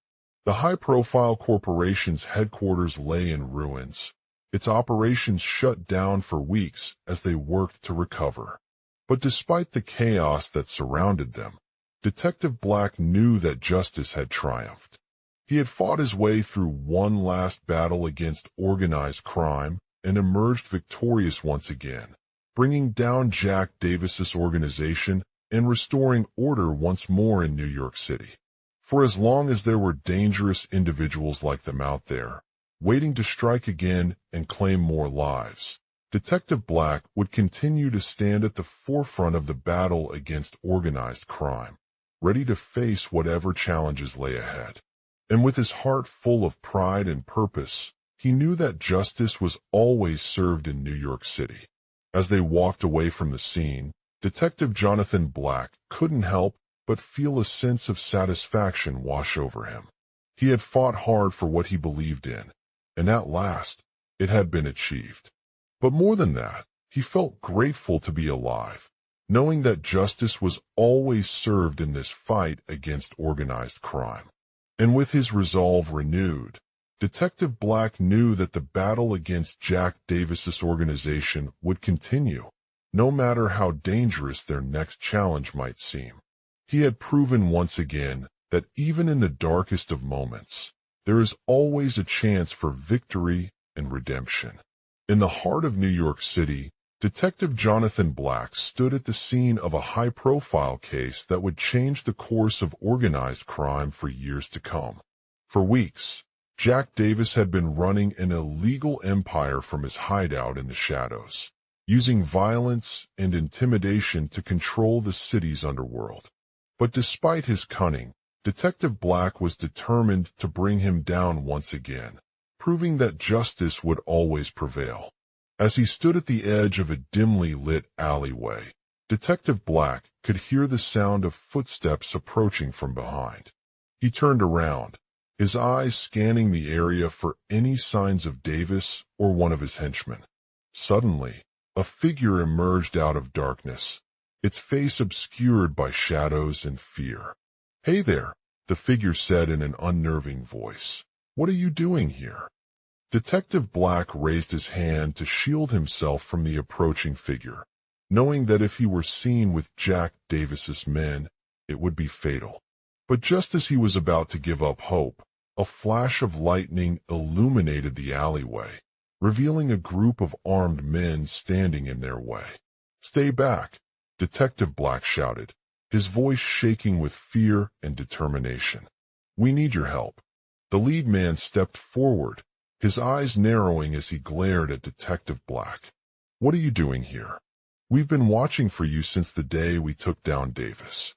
The high-profile corporation's headquarters lay in ruins, its operations shut down for weeks as they worked to recover. But despite the chaos that surrounded them, Detective Black knew that justice had triumphed. He had fought his way through one last battle against organized crime and emerged victorious once again, bringing down Jack Davis's organization and restoring order once more in New York City. For as long as there were dangerous individuals like them out there, waiting to strike again and claim more lives, Detective Black would continue to stand at the forefront of the battle against organized crime, ready to face whatever challenges lay ahead. And with his heart full of pride and purpose, he knew that justice was always served in New York City. As they walked away from the scene, Detective Jonathan Black couldn't help but feel a sense of satisfaction wash over him. He had fought hard for what he believed in, and at last, it had been achieved. But more than that, he felt grateful to be alive, knowing that justice was always served in this fight against organized crime. And with his resolve renewed, Detective Black knew that the battle against Jack Davis's organization would continue, no matter how dangerous their next challenge might seem. He had proven once again that even in the darkest of moments, there is always a chance for victory and redemption. In the heart of New York City, Detective Jonathan Black stood at the scene of a high-profile case that would change the course of organized crime for years to come. For weeks, Jack Davis had been running an illegal empire from his hideout in the shadows, using violence and intimidation to control the city's underworld. But despite his cunning, Detective Black was determined to bring him down once again, proving that justice would always prevail. As he stood at the edge of a dimly lit alleyway, Detective Black could hear the sound of footsteps approaching from behind. He turned around, his eyes scanning the area for any signs of Davis or one of his henchmen. Suddenly, a figure emerged out of darkness, its face obscured by shadows and fear. "Hey there," the figure said in an unnerving voice. "What are you doing here?" Detective Black raised his hand to shield himself from the approaching figure, knowing that if he were seen with Jack Davis's men, it would be fatal. But just as he was about to give up hope, a flash of lightning illuminated the alleyway, revealing a group of armed men standing in their way. "Stay back," Detective Black shouted, his voice shaking with fear and determination. "We need your help." The lead man stepped forward, his eyes narrowing as he glared at Detective Black. "What are you doing here? We've been watching for you since the day we took down Davis."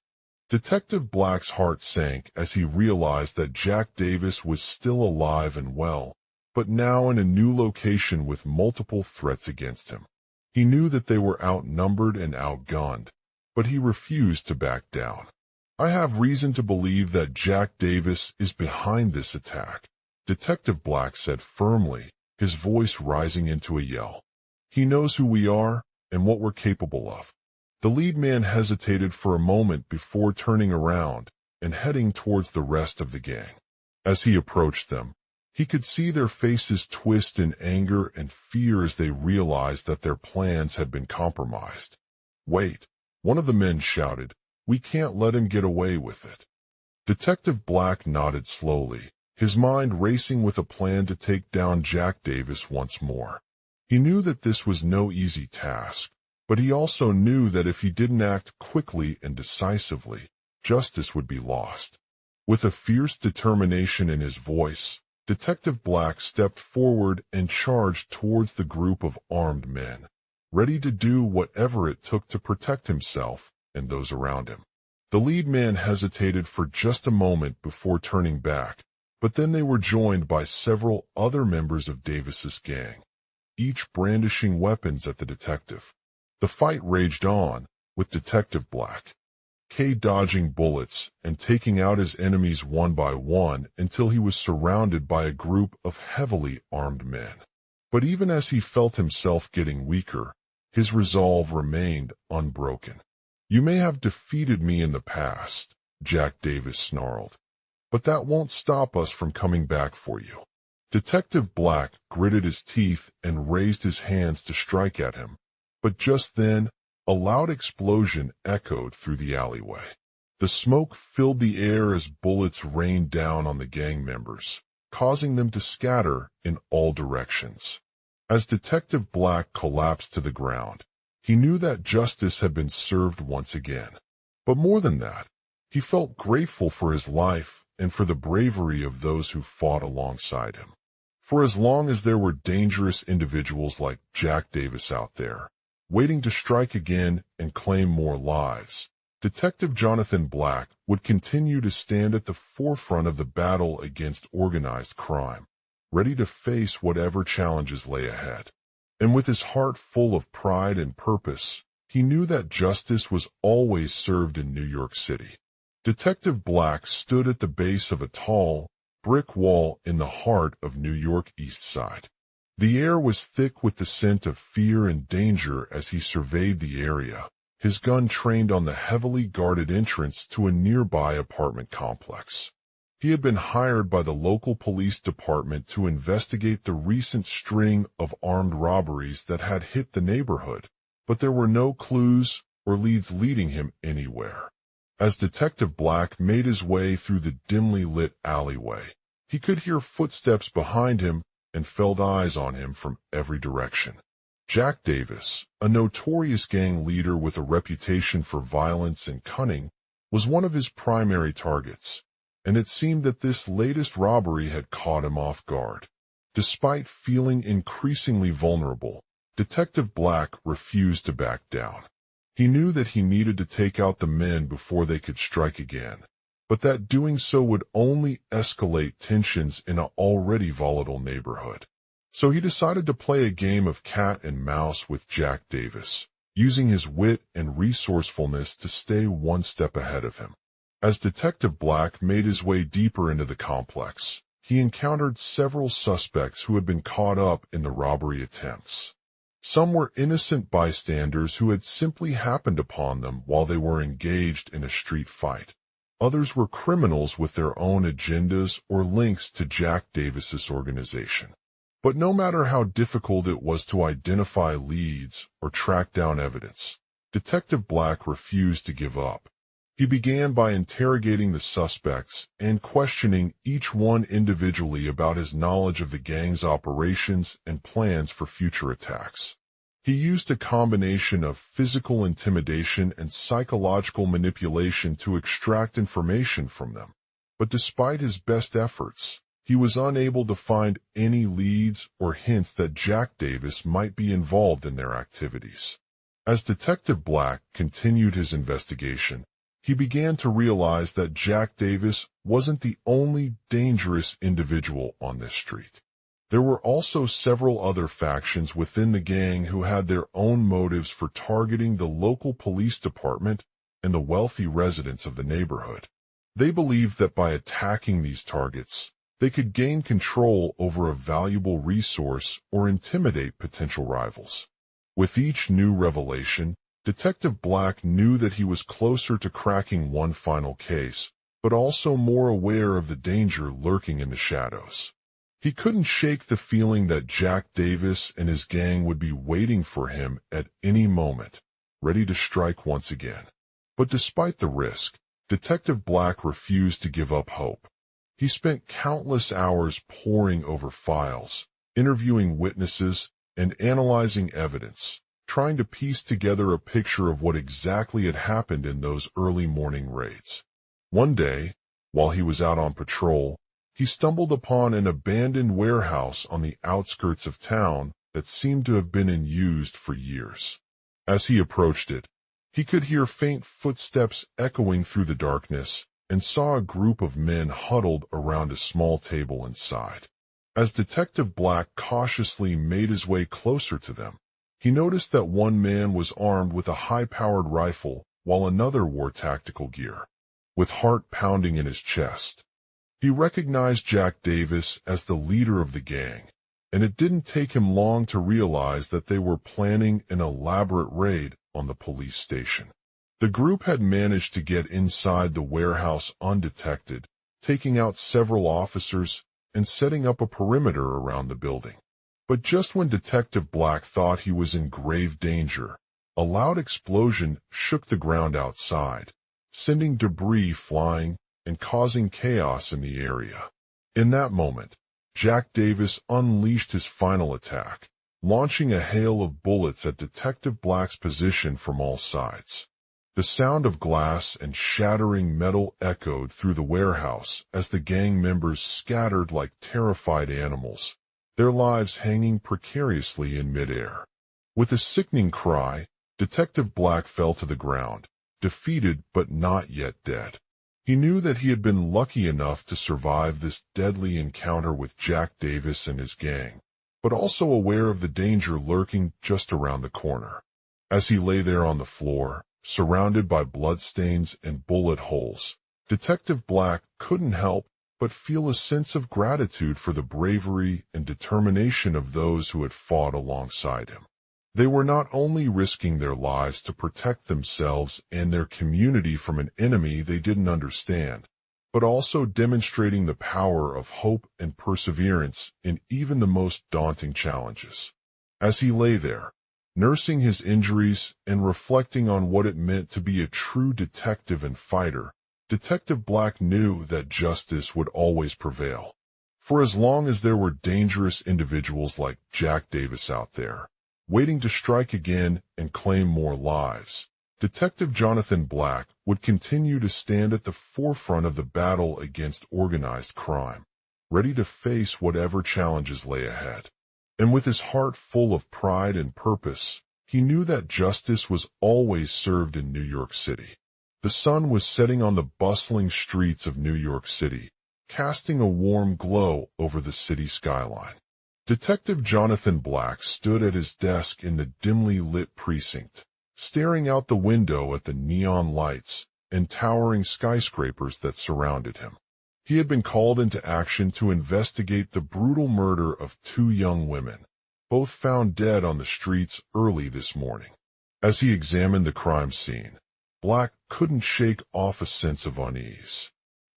Detective Black's heart sank as he realized that Jack Davis was still alive and well, but now in a new location with multiple threats against him. He knew that they were outnumbered and outgunned, but he refused to back down. "I have reason to believe that Jack Davis is behind this attack," Detective Black said firmly, his voice rising into a yell. "He knows who we are and what we're capable of." The lead man hesitated for a moment before turning around and heading towards the rest of the gang. As he approached them, he could see their faces twist in anger and fear as they realized that their plans had been compromised. "Wait," one of the men shouted. "We can't let him get away with it." Detective Black nodded slowly, his mind racing with a plan to take down Jack Davis once more. He knew that this was no easy task, but he also knew that if he didn't act quickly and decisively, justice would be lost. With a fierce determination in his voice, Detective Black stepped forward and charged towards the group of armed men, ready to do whatever it took to protect himself and those around him. The lead man hesitated for just a moment before turning back, but then they were joined by several other members of Davis's gang, each brandishing weapons at the detective. The fight raged on, with Detective Black dodging bullets and taking out his enemies one by one until he was surrounded by a group of heavily armed men. But even as he felt himself getting weaker, his resolve remained unbroken. "You may have defeated me in the past," Jack Davis snarled, "but that won't stop us from coming back for you." Detective Black gritted his teeth and raised his hands to strike at him, but just then, a loud explosion echoed through the alleyway. The smoke filled the air as bullets rained down on the gang members, causing them to scatter in all directions. As Detective Black collapsed to the ground, he knew that justice had been served once again. But more than that, he felt grateful for his life and for the bravery of those who fought alongside him. For as long as there were dangerous individuals like Jack Davis out there, waiting to strike again and claim more lives, Detective Jonathan Black would continue to stand at the forefront of the battle against organized crime, ready to face whatever challenges lay ahead. And with his heart full of pride and purpose, he knew that justice was always served in New York City. Detective Black stood at the base of a tall, brick wall in the heart of New York East Side. The air was thick with the scent of fear and danger as he surveyed the area, his gun trained on the heavily guarded entrance to a nearby apartment complex. He had been hired by the local police department to investigate the recent string of armed robberies that had hit the neighborhood, but there were no clues or leads leading him anywhere. As Detective Black made his way through the dimly lit alleyway, he could hear footsteps behind him and felt eyes on him from every direction. Jack Davis, a notorious gang leader with a reputation for violence and cunning, was one of his primary targets, and it seemed that this latest robbery had caught him off guard. Despite feeling increasingly vulnerable, Detective Black refused to back down. He knew that he needed to take out the men before they could strike again, but that doing so would only escalate tensions in an already volatile neighborhood. So he decided to play a game of cat and mouse with Jack Davis, using his wit and resourcefulness to stay one step ahead of him. As Detective Black made his way deeper into the complex, he encountered several suspects who had been caught up in the robbery attempts. Some were innocent bystanders who had simply happened upon them while they were engaged in a street fight. Others were criminals with their own agendas or links to Jack Davis's organization. But no matter how difficult it was to identify leads or track down evidence, Detective Black refused to give up. He began by interrogating the suspects and questioning each one individually about his knowledge of the gang's operations and plans for future attacks. He used a combination of physical intimidation and psychological manipulation to extract information from them. But despite his best efforts, he was unable to find any leads or hints that Jack Davis might be involved in their activities. As Detective Black continued his investigation, he began to realize that Jack Davis wasn't the only dangerous individual on this street. There were also several other factions within the gang who had their own motives for targeting the local police department and the wealthy residents of the neighborhood. They believed that by attacking these targets, they could gain control over a valuable resource or intimidate potential rivals. With each new revelation, Detective Black knew that he was closer to cracking one final case, but also more aware of the danger lurking in the shadows. He couldn't shake the feeling that Jack Davis and his gang would be waiting for him at any moment, ready to strike once again. But despite the risk, Detective Black refused to give up hope. He spent countless hours poring over files, interviewing witnesses, and analyzing evidence, trying to piece together a picture of what exactly had happened in those early morning raids. One day, while he was out on patrol, he stumbled upon an abandoned warehouse on the outskirts of town that seemed to have been unused for years. As he approached it, he could hear faint footsteps echoing through the darkness and saw a group of men huddled around a small table inside. As Detective Black cautiously made his way closer to them, he noticed that one man was armed with a high-powered rifle while another wore tactical gear. With heart pounding in his chest, he recognized Jack Davis as the leader of the gang, and it didn't take him long to realize that they were planning an elaborate raid on the police station. The group had managed to get inside the warehouse undetected, taking out several officers and setting up a perimeter around the building. But just when Detective Black thought he was in grave danger, a loud explosion shook the ground outside, sending debris flying and causing chaos in the area. In that moment, Jack Davis unleashed his final attack, launching a hail of bullets at Detective Black's position from all sides. The sound of glass and shattering metal echoed through the warehouse as the gang members scattered like terrified animals, their lives hanging precariously in midair. With a sickening cry, Detective Black fell to the ground, defeated but not yet dead. He knew that he had been lucky enough to survive this deadly encounter with Jack Davis and his gang, but also aware of the danger lurking just around the corner. As he lay there on the floor, surrounded by bloodstains and bullet holes, Detective Black couldn't help but feel a sense of gratitude for the bravery and determination of those who had fought alongside him. They were not only risking their lives to protect themselves and their community from an enemy they didn't understand, but also demonstrating the power of hope and perseverance in even the most daunting challenges. As he lay there, nursing his injuries and reflecting on what it meant to be a true detective and fighter, Detective Black knew that justice would always prevail. For as long as there were dangerous individuals like Jack Davis out there, waiting to strike again and claim more lives, Detective Jonathan Black would continue to stand at the forefront of the battle against organized crime, ready to face whatever challenges lay ahead. And with his heart full of pride and purpose, he knew that justice was always served in New York City. The sun was setting on the bustling streets of New York City, casting a warm glow over the city skyline. Detective Jonathan Black stood at his desk in the dimly lit precinct, staring out the window at the neon lights and towering skyscrapers that surrounded him. He had been called into action to investigate the brutal murder of two young women, both found dead on the streets early this morning. As he examined the crime scene, Black couldn't shake off a sense of unease.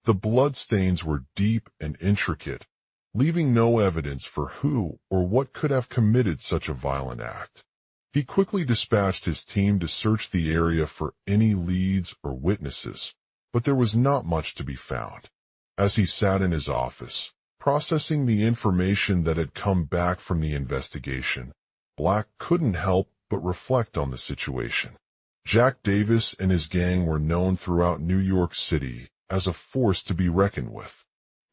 The bloodstains were deep and intricate, leaving no evidence for who or what could have committed such a violent act. He quickly dispatched his team to search the area for any leads or witnesses, but there was not much to be found. As he sat in his office, processing the information that had come back from the investigation, Black couldn't help but reflect on the situation. Jack Davis and his gang were known throughout New York City as a force to be reckoned with.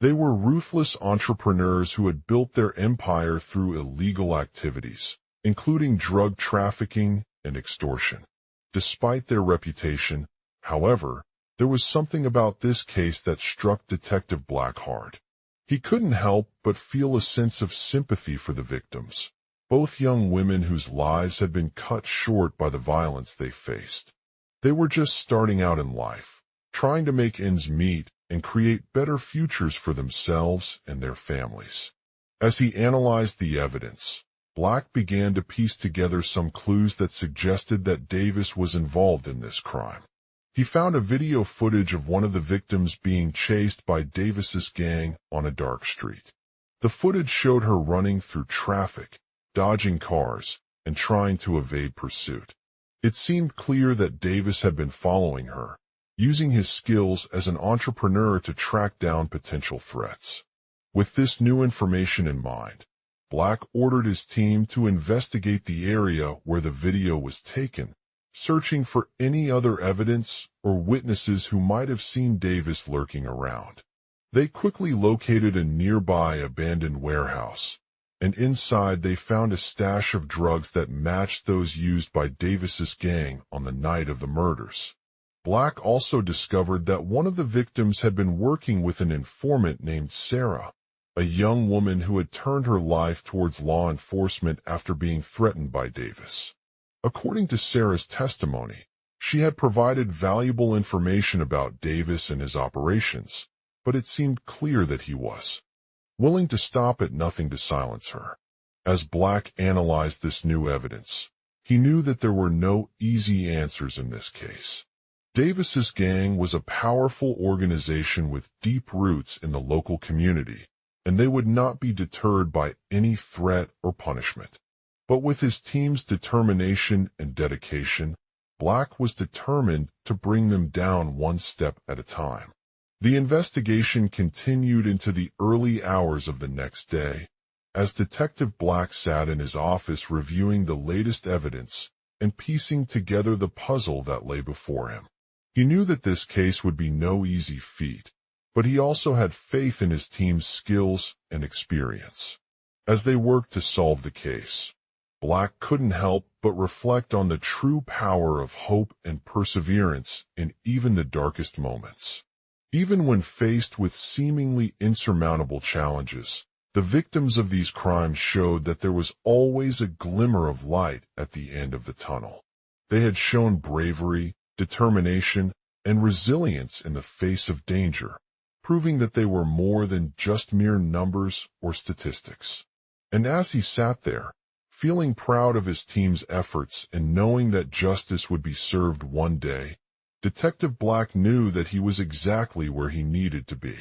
They were ruthless entrepreneurs who had built their empire through illegal activities, including drug trafficking and extortion. Despite their reputation, however, there was something about this case that struck Detective Black hard. He couldn't help but feel a sense of sympathy for the victims, both young women whose lives had been cut short by the violence they faced. They were just starting out in life, trying to make ends meet and create better futures for themselves and their families. As he analyzed the evidence, Black began to piece together some clues that suggested that Davis was involved in this crime. He found a video footage of one of the victims being chased by Davis's gang on a dark street. The footage showed her running through traffic, dodging cars, and trying to evade pursuit. It seemed clear that Davis had been following her, using his skills as an entrepreneur to track down potential threats. With this new information in mind, Black ordered his team to investigate the area where the video was taken, searching for any other evidence or witnesses who might have seen Davis lurking around. They quickly located a nearby abandoned warehouse, and inside they found a stash of drugs that matched those used by Davis's gang on the night of the murders. Black also discovered that one of the victims had been working with an informant named Sarah, a young woman who had turned her life towards law enforcement after being threatened by Davis. According to Sarah's testimony, she had provided valuable information about Davis and his operations, but it seemed clear that he was willing to stop at nothing to silence her. As Black analyzed this new evidence, he knew that there were no easy answers in this case. Davis's gang was a powerful organization with deep roots in the local community, and they would not be deterred by any threat or punishment. But with his team's determination and dedication, Black was determined to bring them down one step at a time. The investigation continued into the early hours of the next day, as Detective Black sat in his office reviewing the latest evidence and piecing together the puzzle that lay before him. He knew that this case would be no easy feat, but he also had faith in his team's skills and experience. As they worked to solve the case, Black couldn't help but reflect on the true power of hope and perseverance in even the darkest moments. Even when faced with seemingly insurmountable challenges, the victims of these crimes showed that there was always a glimmer of light at the end of the tunnel. They had shown bravery, determination, and resilience in the face of danger, proving that they were more than just mere numbers or statistics. And as he sat there, feeling proud of his team's efforts and knowing that justice would be served one day, Detective Black knew that he was exactly where he needed to be.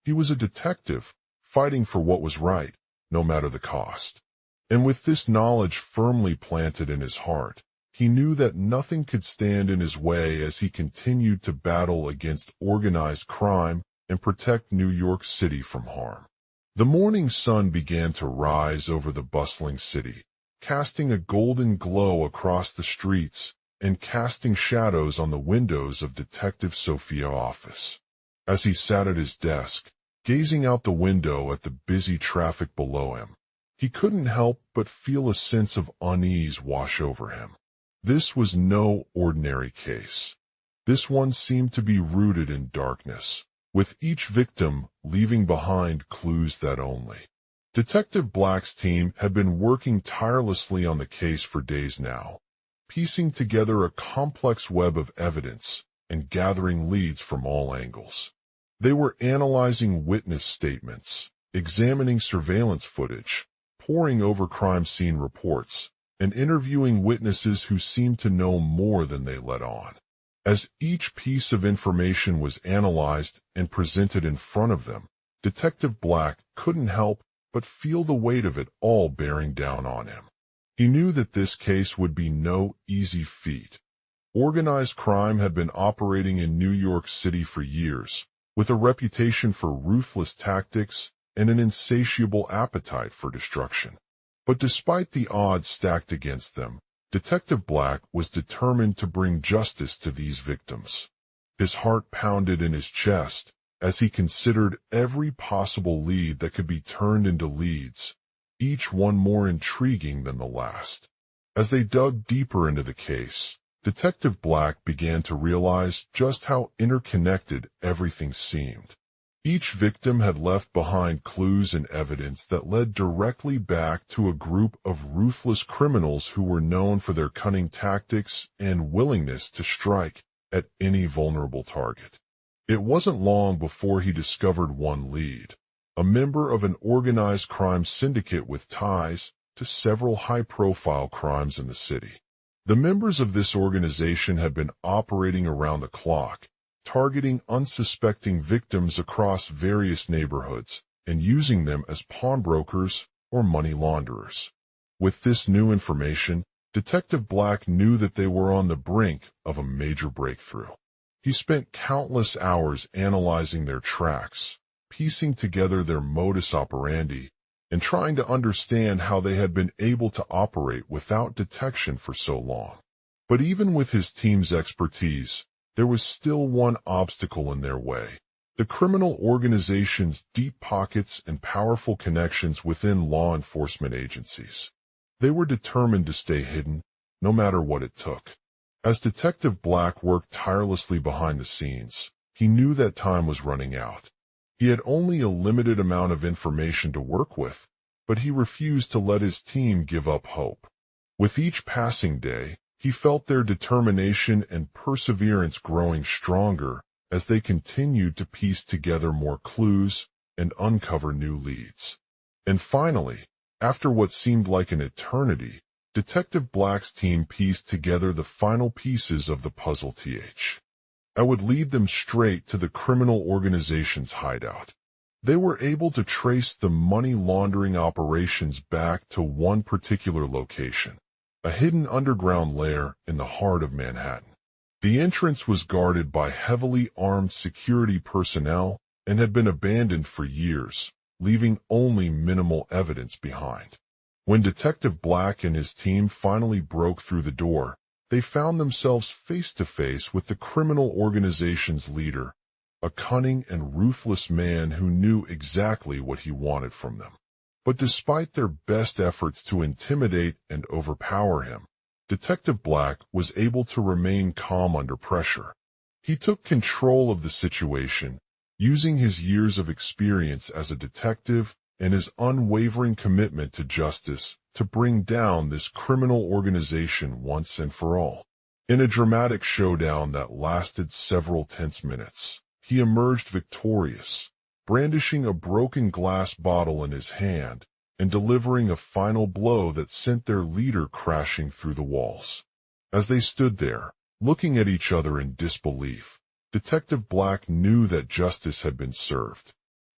He was a detective, fighting for what was right, no matter the cost. And with this knowledge firmly planted in his heart, he knew that nothing could stand in his way as he continued to battle against organized crime and protect New York City from harm. The morning sun began to rise over the bustling city, casting a golden glow across the streets and casting shadows on the windows of Detective Sophia's office. As he sat at his desk, gazing out the window at the busy traffic below him, he couldn't help but feel a sense of unease wash over him. This was no ordinary case. This one seemed to be rooted in darkness, with each victim leaving behind clues that only. Detective Black's team had been working tirelessly on the case for days now, piecing together a complex web of evidence and gathering leads from all angles. They were analyzing witness statements, examining surveillance footage, poring over crime scene reports, and interviewing witnesses who seemed to know more than they let on. As each piece of information was analyzed and presented in front of them, Detective Black couldn't help but feel the weight of it all bearing down on him. He knew that this case would be no easy feat. Organized crime had been operating in New York City for years, with a reputation for ruthless tactics and an insatiable appetite for destruction. But despite the odds stacked against them, Detective Black was determined to bring justice to these victims. His heart pounded in his chest as he considered every possible lead that could be turned into leads, each one more intriguing than the last. As they dug deeper into the case, Detective Black began to realize just how interconnected everything seemed. Each victim had left behind clues and evidence that led directly back to a group of ruthless criminals who were known for their cunning tactics and willingness to strike at any vulnerable target. It wasn't long before he discovered one lead, a member of an organized crime syndicate with ties to several high-profile crimes in the city. The members of this organization had been operating around the clock, targeting unsuspecting victims across various neighborhoods and using them as pawnbrokers or money launderers. With this new information, Detective Black knew that they were on the brink of a major breakthrough. He spent countless hours analyzing their tracks, piecing together their modus operandi, and trying to understand how they had been able to operate without detection for so long. But even with his team's expertise, there was still one obstacle in their way: the criminal organization's deep pockets and powerful connections within law enforcement agencies. They were determined to stay hidden, no matter what it took. As Detective Black worked tirelessly behind the scenes, he knew that time was running out. He had only a limited amount of information to work with, but he refused to let his team give up hope. With each passing day, he felt their determination and perseverance growing stronger as they continued to piece together more clues and uncover new leads. And finally, after what seemed like an eternity, Detective Black's team pieced together the final pieces of the puzzle. I would lead them straight to the criminal organization's hideout. They were able to trace the money laundering operations back to one particular location, a hidden underground lair in the heart of Manhattan. The entrance was guarded by heavily armed security personnel and had been abandoned for years, leaving only minimal evidence behind. When Detective Black and his team finally broke through the door, they found themselves face to face with the criminal organization's leader, a cunning and ruthless man who knew exactly what he wanted from them. But despite their best efforts to intimidate and overpower him, Detective Black was able to remain calm under pressure. He took control of the situation, using his years of experience as a detective and his unwavering commitment to justice to bring down this criminal organization once and for all. In a dramatic showdown that lasted several tense minutes, he emerged victorious, brandishing a broken glass bottle in his hand and delivering a final blow that sent their leader crashing through the walls. As they stood there, looking at each other in disbelief, Detective Black knew that justice had been served.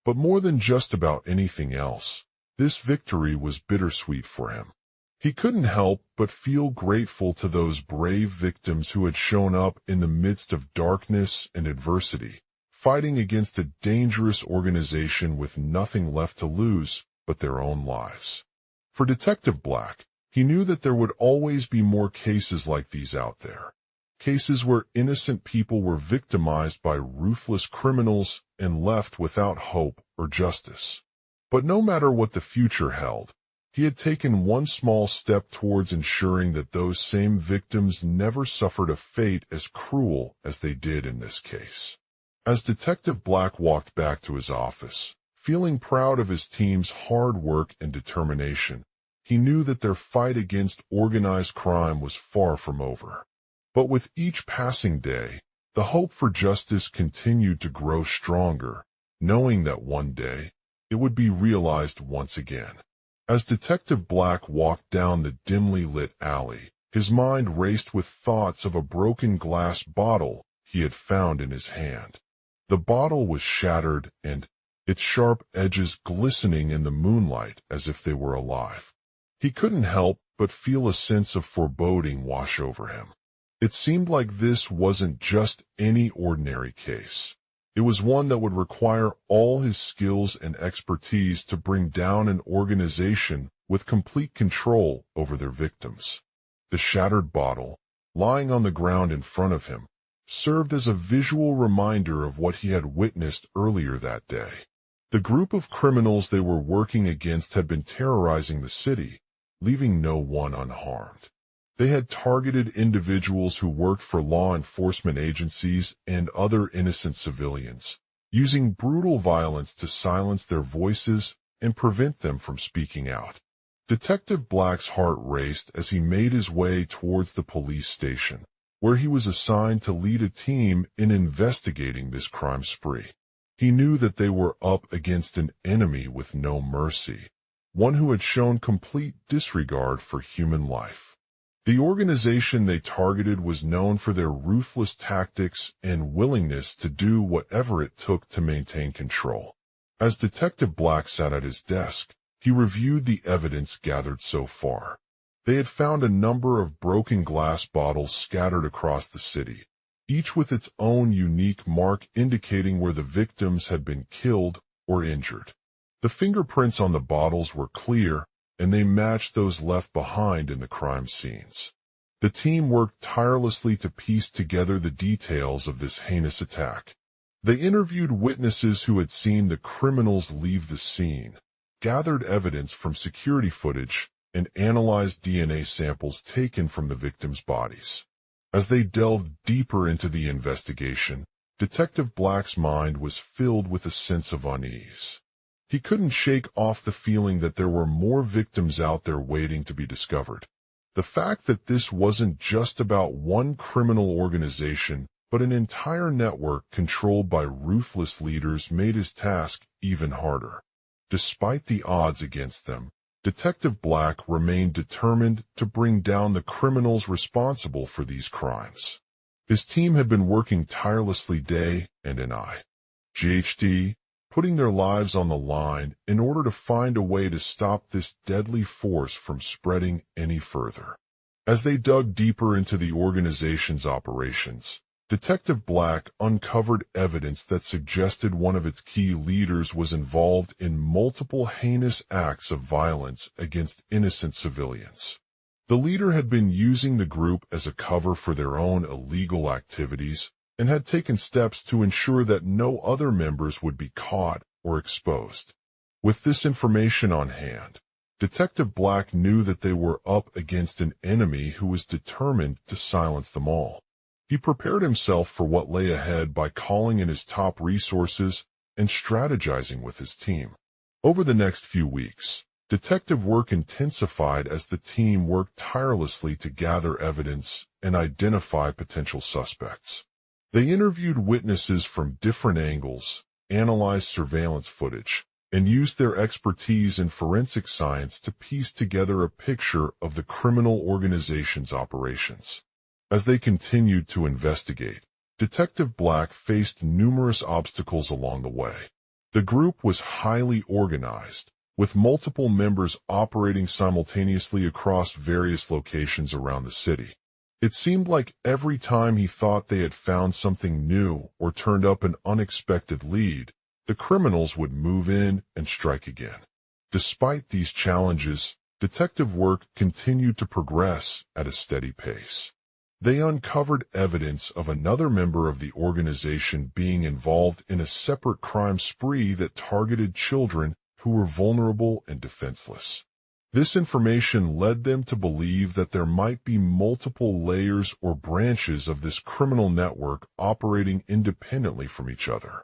But more than just about anything else, this victory was bittersweet for him. He couldn't help but feel grateful to those brave victims who had shown up in the midst of darkness and adversity, fighting against a dangerous organization with nothing left to lose but their own lives. For Detective Black, he knew that there would always be more cases like these out there. Cases where innocent people were victimized by ruthless criminals and left without hope or justice. But no matter what the future held, he had taken one small step towards ensuring that those same victims never suffered a fate as cruel as they did in this case. As Detective Black walked back to his office, feeling proud of his team's hard work and determination, he knew that their fight against organized crime was far from over. But with each passing day, the hope for justice continued to grow stronger, knowing that one day it would be realized once again. As Detective Black walked down the dimly lit alley, his mind raced with thoughts of a broken glass bottle he had found in his hand. The bottle was shattered and its sharp edges glistening in the moonlight as if they were alive. He couldn't help but feel a sense of foreboding wash over him. It seemed like this wasn't just any ordinary case. It was one that would require all his skills and expertise to bring down an organization with complete control over their victims. The shattered bottle, lying on the ground in front of him, served as a visual reminder of what he had witnessed earlier that day. The group of criminals they were working against had been terrorizing the city, leaving no one unharmed. They had targeted individuals who worked for law enforcement agencies and other innocent civilians, using brutal violence to silence their voices and prevent them from speaking out. Detective Black's heart raced as he made his way towards the police station, where he was assigned to lead a team in investigating this crime spree. He knew that they were up against an enemy with no mercy, one who had shown complete disregard for human life. The organization they targeted was known for their ruthless tactics and willingness to do whatever it took to maintain control. As Detective Black sat at his desk, he reviewed the evidence gathered so far. They had found a number of broken glass bottles scattered across the city, each with its own unique mark indicating where the victims had been killed or injured. The fingerprints on the bottles were clear, and they matched those left behind in the crime scenes. The team worked tirelessly to piece together the details of this heinous attack. They interviewed witnesses who had seen the criminals leave the scene, gathered evidence from security footage, and analyzed DNA samples taken from the victims' bodies. As they delved deeper into the investigation, Detective Black's mind was filled with a sense of unease. He couldn't shake off the feeling that there were more victims out there waiting to be discovered. The fact that this wasn't just about one criminal organization, but an entire network controlled by ruthless leaders made his task even harder. Despite the odds against them, Detective Black remained determined to bring down the criminals responsible for these crimes. His team had been working tirelessly day and night, putting their lives on the line in order to find a way to stop this deadly force from spreading any further. As they dug deeper into the organization's operations, Detective Black uncovered evidence that suggested one of its key leaders was involved in multiple heinous acts of violence against innocent civilians. The leader had been using the group as a cover for their own illegal activities and had taken steps to ensure that no other members would be caught or exposed. With this information on hand, Detective Black knew that they were up against an enemy who was determined to silence them all. He prepared himself for what lay ahead by calling in his top resources and strategizing with his team. Over the next few weeks, detective work intensified as the team worked tirelessly to gather evidence and identify potential suspects. They interviewed witnesses from different angles, analyzed surveillance footage, and used their expertise in forensic science to piece together a picture of the criminal organization's operations. As they continued to investigate, Detective Black faced numerous obstacles along the way. The group was highly organized, with multiple members operating simultaneously across various locations around the city. It seemed like every time he thought they had found something new or turned up an unexpected lead, the criminals would move in and strike again. Despite these challenges, detective work continued to progress at a steady pace. They uncovered evidence of another member of the organization being involved in a separate crime spree that targeted children who were vulnerable and defenseless. This information led them to believe that there might be multiple layers or branches of this criminal network operating independently from each other.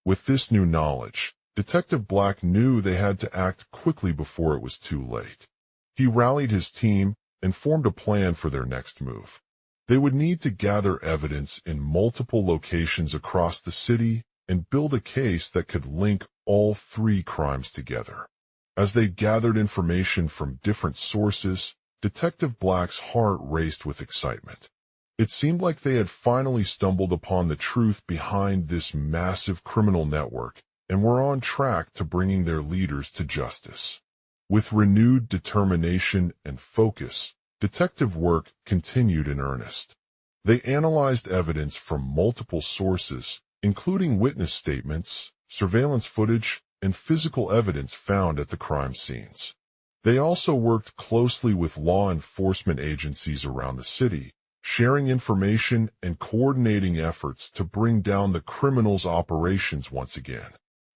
With this new knowledge, Detective Black knew they had to act quickly before it was too late. He rallied his team and formed a plan for their next move. They would need to gather evidence in multiple locations across the city and build a case that could link all three crimes together. As they gathered information from different sources, Detective Black's heart raced with excitement. It seemed like they had finally stumbled upon the truth behind this massive criminal network and were on track to bringing their leaders to justice. With renewed determination and focus, detective work continued in earnest. They analyzed evidence from multiple sources, including witness statements, surveillance footage, and physical evidence found at the crime scenes. They also worked closely with law enforcement agencies around the city, sharing information and coordinating efforts to bring down the criminals' operations once again.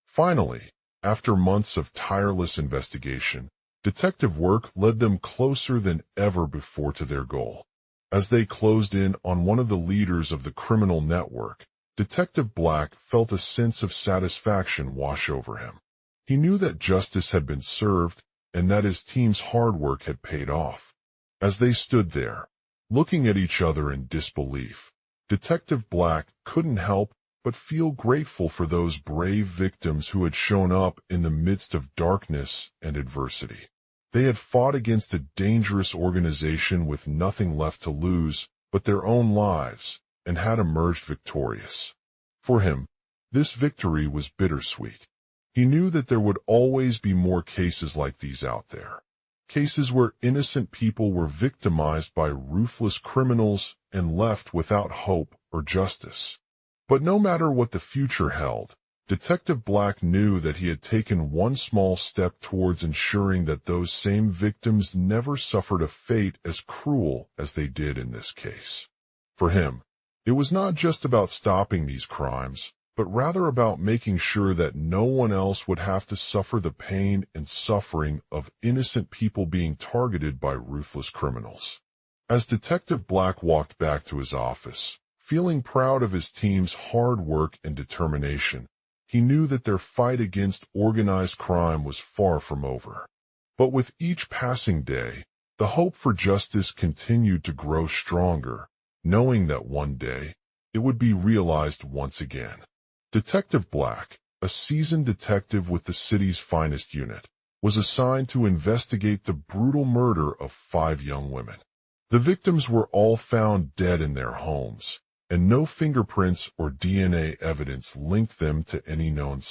Finally, after months of tireless investigation, detective work led them closer than ever before to their goal. As they closed in on one of the leaders of the criminal network, Detective Black felt a sense of satisfaction wash over him. He knew that justice had been served and that his team's hard work had paid off. As they stood there, looking at each other in disbelief, Detective Black couldn't help but feel grateful for those brave victims who had shown up in the midst of darkness and adversity. They had fought against a dangerous organization with nothing left to lose but their own lives, and had emerged victorious. For him, this victory was bittersweet. He knew that there would always be more cases like these out there. Cases where innocent people were victimized by ruthless criminals and left without hope or justice. But no matter what the future held, Detective Black knew that he had taken one small step towards ensuring that those same victims never suffered a fate as cruel as they did in this case. For him, it was not just about stopping these crimes, but rather about making sure that no one else would have to suffer the pain and suffering of innocent people being targeted by ruthless criminals. As Detective Black walked back to his office, feeling proud of his team's hard work and determination, he knew that their fight against organized crime was far from over. But with each passing day, the hope for justice continued to grow stronger, knowing that one day it would be realized once again. Detective Black, a seasoned detective with the city's finest unit, was assigned to investigate the brutal murder of 5 young women. The victims were all found dead in their homes, and no fingerprints or DNA evidence linked them to any known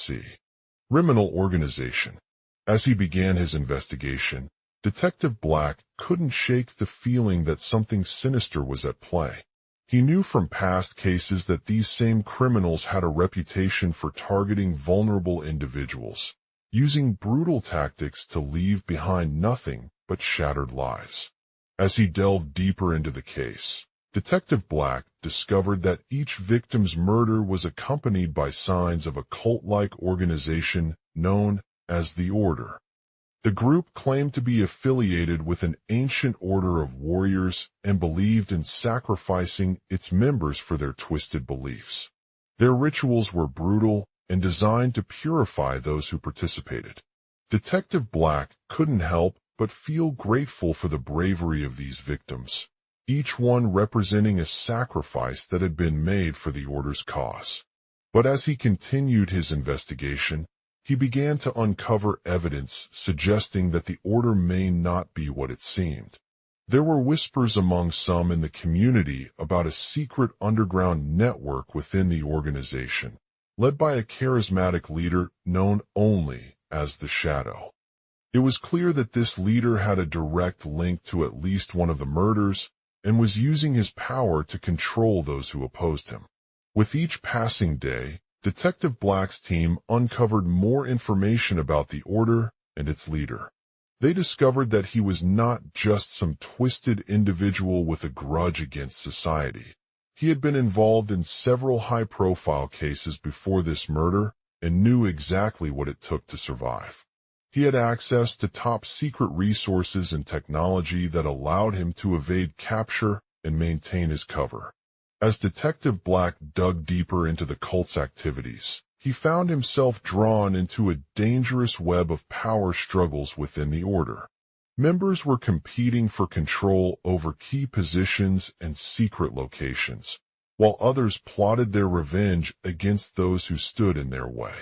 criminal organization. As he began his investigation, Detective Black couldn't shake the feeling that something sinister was at play. He knew from past cases that these same criminals had a reputation for targeting vulnerable individuals, using brutal tactics to leave behind nothing but shattered lives. As he delved deeper into the case, Detective Black discovered that each victim's murder was accompanied by signs of a cult-like organization known as the Order. The group claimed to be affiliated with an ancient order of warriors and believed in sacrificing its members for their twisted beliefs. Their rituals were brutal and designed to purify those who participated. Detective Black couldn't help but feel grateful for the bravery of these victims, each one representing a sacrifice that had been made for the Order's cause. But as he continued his investigation, he began to uncover evidence suggesting that the Order may not be what it seemed. There were whispers among some in the community about a secret underground network within the organization, led by a charismatic leader known only as the Shadow. It was clear that this leader had a direct link to at least one of the murders and was using his power to control those who opposed him. With each passing day, Detective Black's team uncovered more information about the Order and its leader. They discovered that he was not just some twisted individual with a grudge against society. He had been involved in several high-profile cases before this murder and knew exactly what it took to survive. He had access to top-secret resources and technology that allowed him to evade capture and maintain his cover. As Detective Black dug deeper into the cult's activities, he found himself drawn into a dangerous web of power struggles within the Order. Members were competing for control over key positions and secret locations, while others plotted their revenge against those who stood in their way.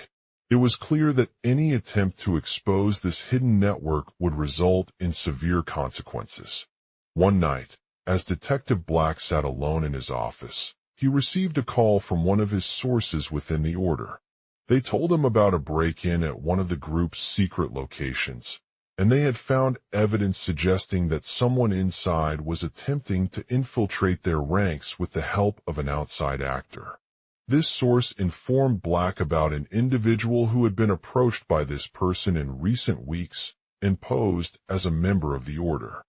It was clear that any attempt to expose this hidden network would result in severe consequences. One night, as Detective Black sat alone in his office, he received a call from one of his sources within the Order. They told him about a break-in at one of the group's secret locations, and they had found evidence suggesting that someone inside was attempting to infiltrate their ranks with the help of an outside actor. This source informed Black about an individual who had been approached by this person in recent weeks and posed as a member of the Order.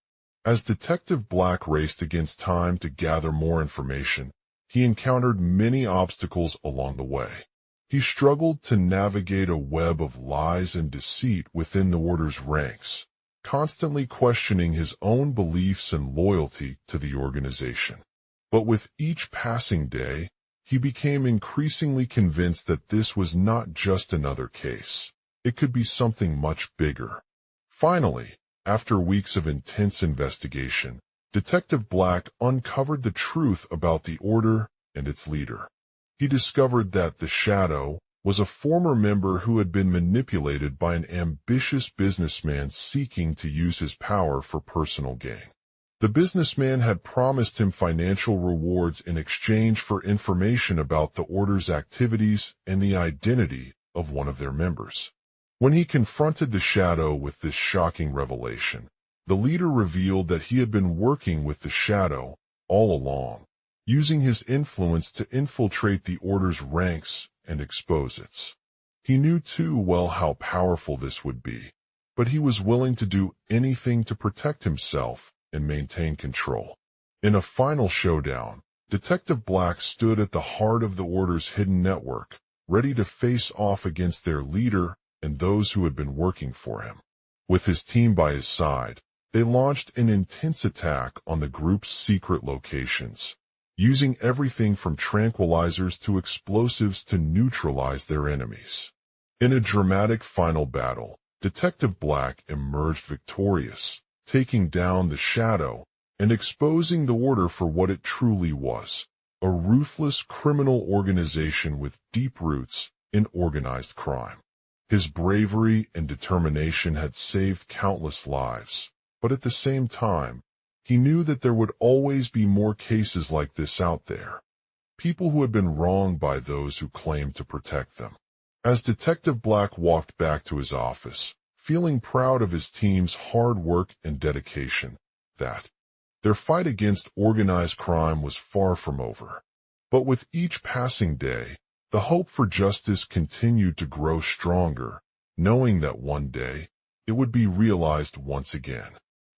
As Detective Black raced against time to gather more information, he encountered many obstacles along the way. He struggled to navigate a web of lies and deceit within the Order's ranks, constantly questioning his own beliefs and loyalty to the organization. But with each passing day, he became increasingly convinced that this was not just another case. It could be something much bigger. Finally, after weeks of intense investigation, Detective Black uncovered the truth about the Order and its leader. He discovered that the Shadow was a former member who had been manipulated by an ambitious businessman seeking to use his power for personal gain. The businessman had promised him financial rewards in exchange for information about the Order's activities and the identity of one of their members. When he confronted the Shadow with this shocking revelation, the leader revealed that he had been working with the Shadow all along, using his influence to infiltrate the Order's ranks and expose its. He knew too well how powerful this would be, but he was willing to do anything to protect himself and maintain control. In a final showdown, Detective Black stood at the heart of the Order's hidden network, ready to face off against their leader and those who had been working for him. With his team by his side, they launched an intense attack on the group's secret locations, using everything from tranquilizers to explosives to neutralize their enemies. In a dramatic final battle, Detective Black emerged victorious, taking down the Shadow and exposing the Order for what it truly was, a ruthless criminal organization with deep roots in organized crime. His bravery and determination had saved countless lives, but at the same time, he knew that there would always be more cases like this out there. People who had been wronged by those who claimed to protect them. As Detective Black walked back to his office, feeling proud of his team's hard work and dedication, that their fight against organized crime was far from over. But with each passing day, the hope for justice continued to grow stronger, knowing that one day it would be realized once again.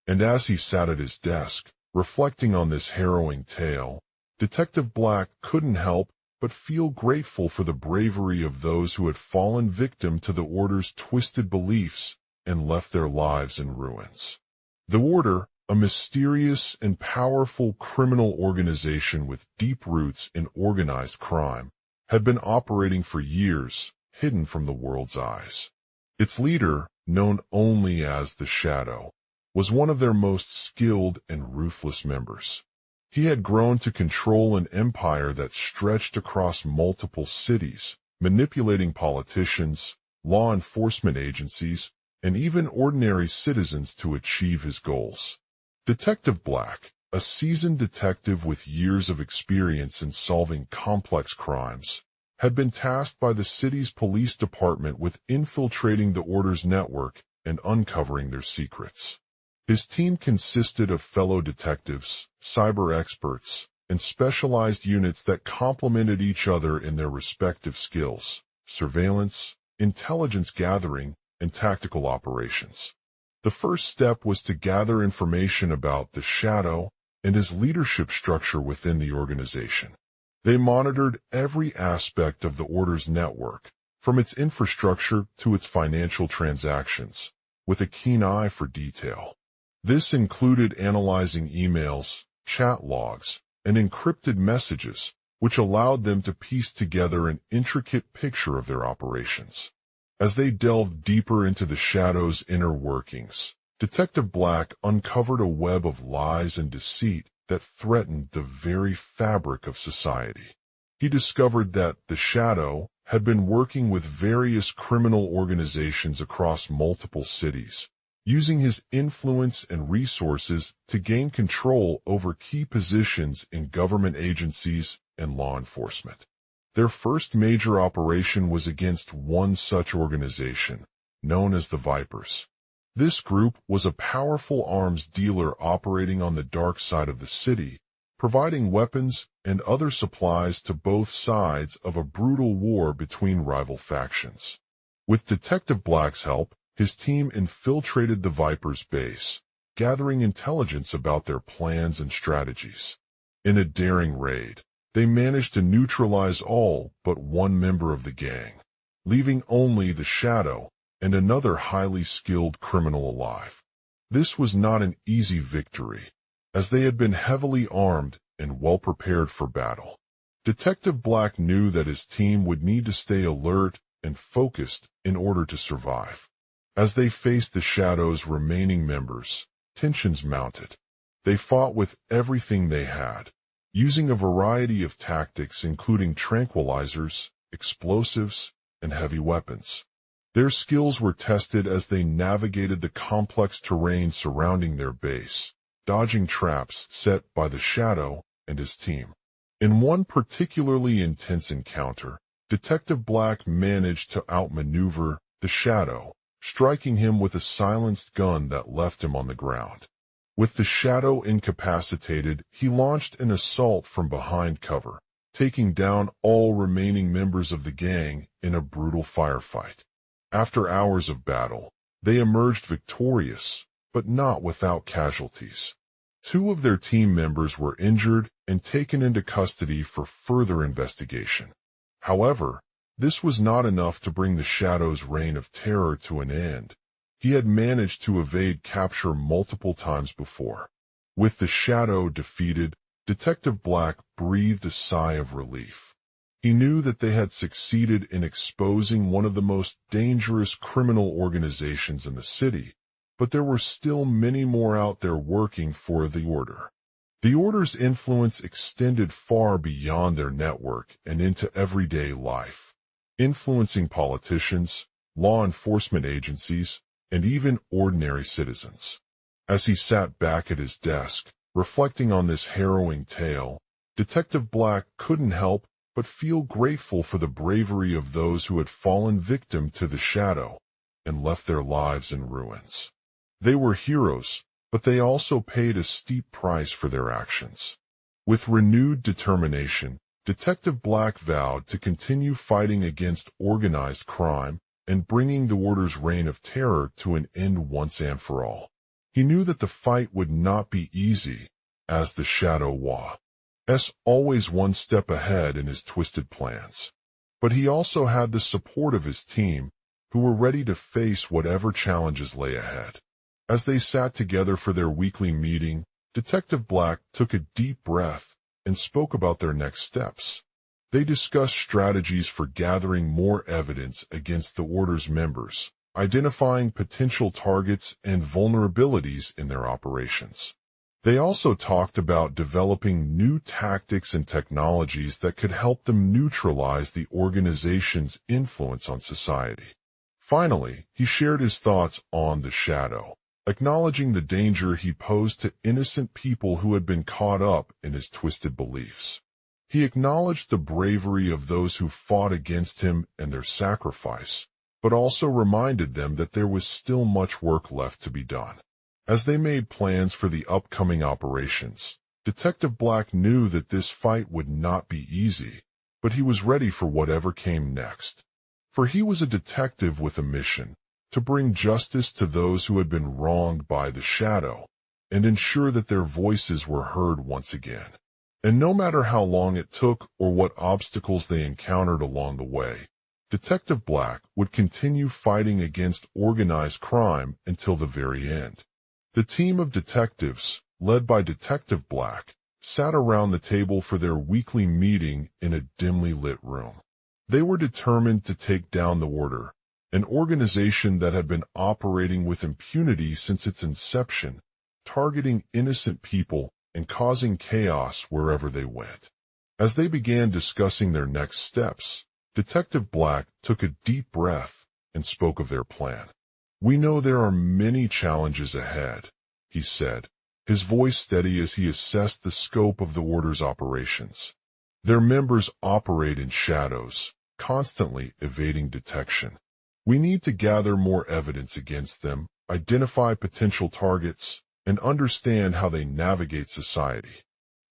And as he sat at his desk, reflecting on this harrowing tale, Detective Black couldn't help but feel grateful for the bravery of those who had fallen victim to the Order's twisted beliefs and left their lives in ruins. The Order, a mysterious and powerful criminal organization with deep roots in organized crime, had been operating for years, hidden from the world's eyes. Its leader, known only as the Shadow, was one of their most skilled and ruthless members. He had grown to control an empire that stretched across multiple cities, manipulating politicians, law enforcement agencies, and even ordinary citizens to achieve his goals. Detective Black, a seasoned detective with years of experience in solving complex crimes, had been tasked by the city's police department with infiltrating the Order's network and uncovering their secrets. His team consisted of fellow detectives, cyber experts, and specialized units that complemented each other in their respective skills: surveillance, intelligence gathering, and tactical operations. The first step was to gather information about the Shadow and his leadership structure within the organization. They monitored every aspect of the Order's network, from its infrastructure to its financial transactions, with a keen eye for detail. This included analyzing emails, chat logs, and encrypted messages, which allowed them to piece together an intricate picture of their operations. As they delved deeper into the Shadow's inner workings, Detective Black uncovered a web of lies and deceit that threatened the very fabric of society. He discovered that the Shadow had been working with various criminal organizations across multiple cities, using his influence and resources to gain control over key positions in government agencies and law enforcement. Their first major operation was against one such organization, known as the Vipers. This group was a powerful arms dealer operating on the dark side of the city, providing weapons and other supplies to both sides of a brutal war between rival factions. With Detective Black's help, his team infiltrated the Vipers' base, gathering intelligence about their plans and strategies. In a daring raid, they managed to neutralize all but one member of the gang, leaving only the Shadow and another highly skilled criminal alive. This was not an easy victory, as they had been heavily armed and well prepared for battle. Detective Black knew that his team would need to stay alert and focused in order to survive. As they faced the Shadow's remaining members, tensions mounted. They fought with everything they had, using a variety of tactics including tranquilizers, explosives, and heavy weapons. Their skills were tested as they navigated the complex terrain surrounding their base, dodging traps set by the Shadow and his team. In one particularly intense encounter, Detective Black managed to outmaneuver the Shadow, striking him with a silenced gun that left him on the ground. With the Shadow incapacitated, he launched an assault from behind cover, taking down all remaining members of the gang in a brutal firefight. After hours of battle, they emerged victorious, but not without casualties. 2 of their team members were injured and taken into custody for further investigation. However, this was not enough to bring the Shadow's reign of terror to an end. He had managed to evade capture multiple times before. With the Shadow defeated, Detective Black breathed a sigh of relief. He knew that they had succeeded in exposing one of the most dangerous criminal organizations in the city, but there were still many more out there working for the Order. The Order's influence extended far beyond their network and into everyday life, influencing politicians, law enforcement agencies, and even ordinary citizens. As he sat back at his desk, reflecting on this harrowing tale, Detective Black couldn't help but feel grateful for the bravery of those who had fallen victim to the Shadow and left their lives in ruins. They were heroes, but they also paid a steep price for their actions. With renewed determination, Detective Black vowed to continue fighting against organized crime and bringing the Order's reign of terror to an end once and for all. He knew that the fight would not be easy, as the Shadow was always one step ahead in his twisted plans. But he also had the support of his team, who were ready to face whatever challenges lay ahead. As they sat together for their weekly meeting, Detective Black took a deep breath and spoke about their next steps. They discussed strategies for gathering more evidence against the Order's members, identifying potential targets and vulnerabilities in their operations. They also talked about developing new tactics and technologies that could help them neutralize the organization's influence on society. Finally, he shared his thoughts on the Shadow, acknowledging the danger he posed to innocent people who had been caught up in his twisted beliefs. He acknowledged the bravery of those who fought against him and their sacrifice, but also reminded them that there was still much work left to be done. As they made plans for the upcoming operations, Detective Black knew that this fight would not be easy, but he was ready for whatever came next. For he was a detective with a mission, to bring justice to those who had been wronged by the Shadow, and ensure that their voices were heard once again. And no matter how long it took or what obstacles they encountered along the way, Detective Black would continue fighting against organized crime until the very end. The team of detectives, led by Detective Black, sat around the table for their weekly meeting in a dimly lit room. They were determined to take down the Order, an organization that had been operating with impunity since its inception, targeting innocent people and causing chaos wherever they went. As they began discussing their next steps, Detective Black took a deep breath and spoke of their plan. "We know there are many challenges ahead," he said, his voice steady as he assessed the scope of the Order's operations. "Their members operate in shadows, constantly evading detection. We need to gather more evidence against them, identify potential targets, and understand how they navigate society."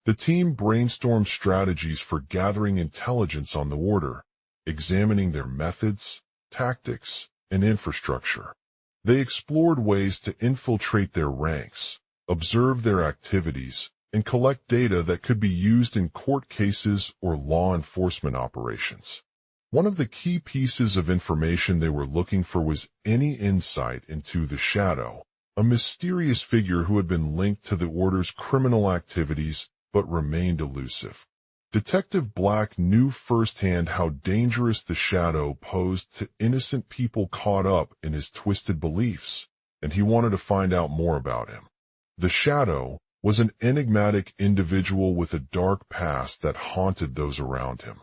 The team brainstormed strategies for gathering intelligence on the Order, examining their methods, tactics, and infrastructure. They explored ways to infiltrate their ranks, observe their activities, and collect data that could be used in court cases or law enforcement operations. One of the key pieces of information they were looking for was any insight into the Shadow, a mysterious figure who had been linked to the Order's criminal activities but remained elusive. Detective Black knew firsthand how dangerous the Shadow posed to innocent people caught up in his twisted beliefs, and he wanted to find out more about him. The Shadow was an enigmatic individual with a dark past that haunted those around him.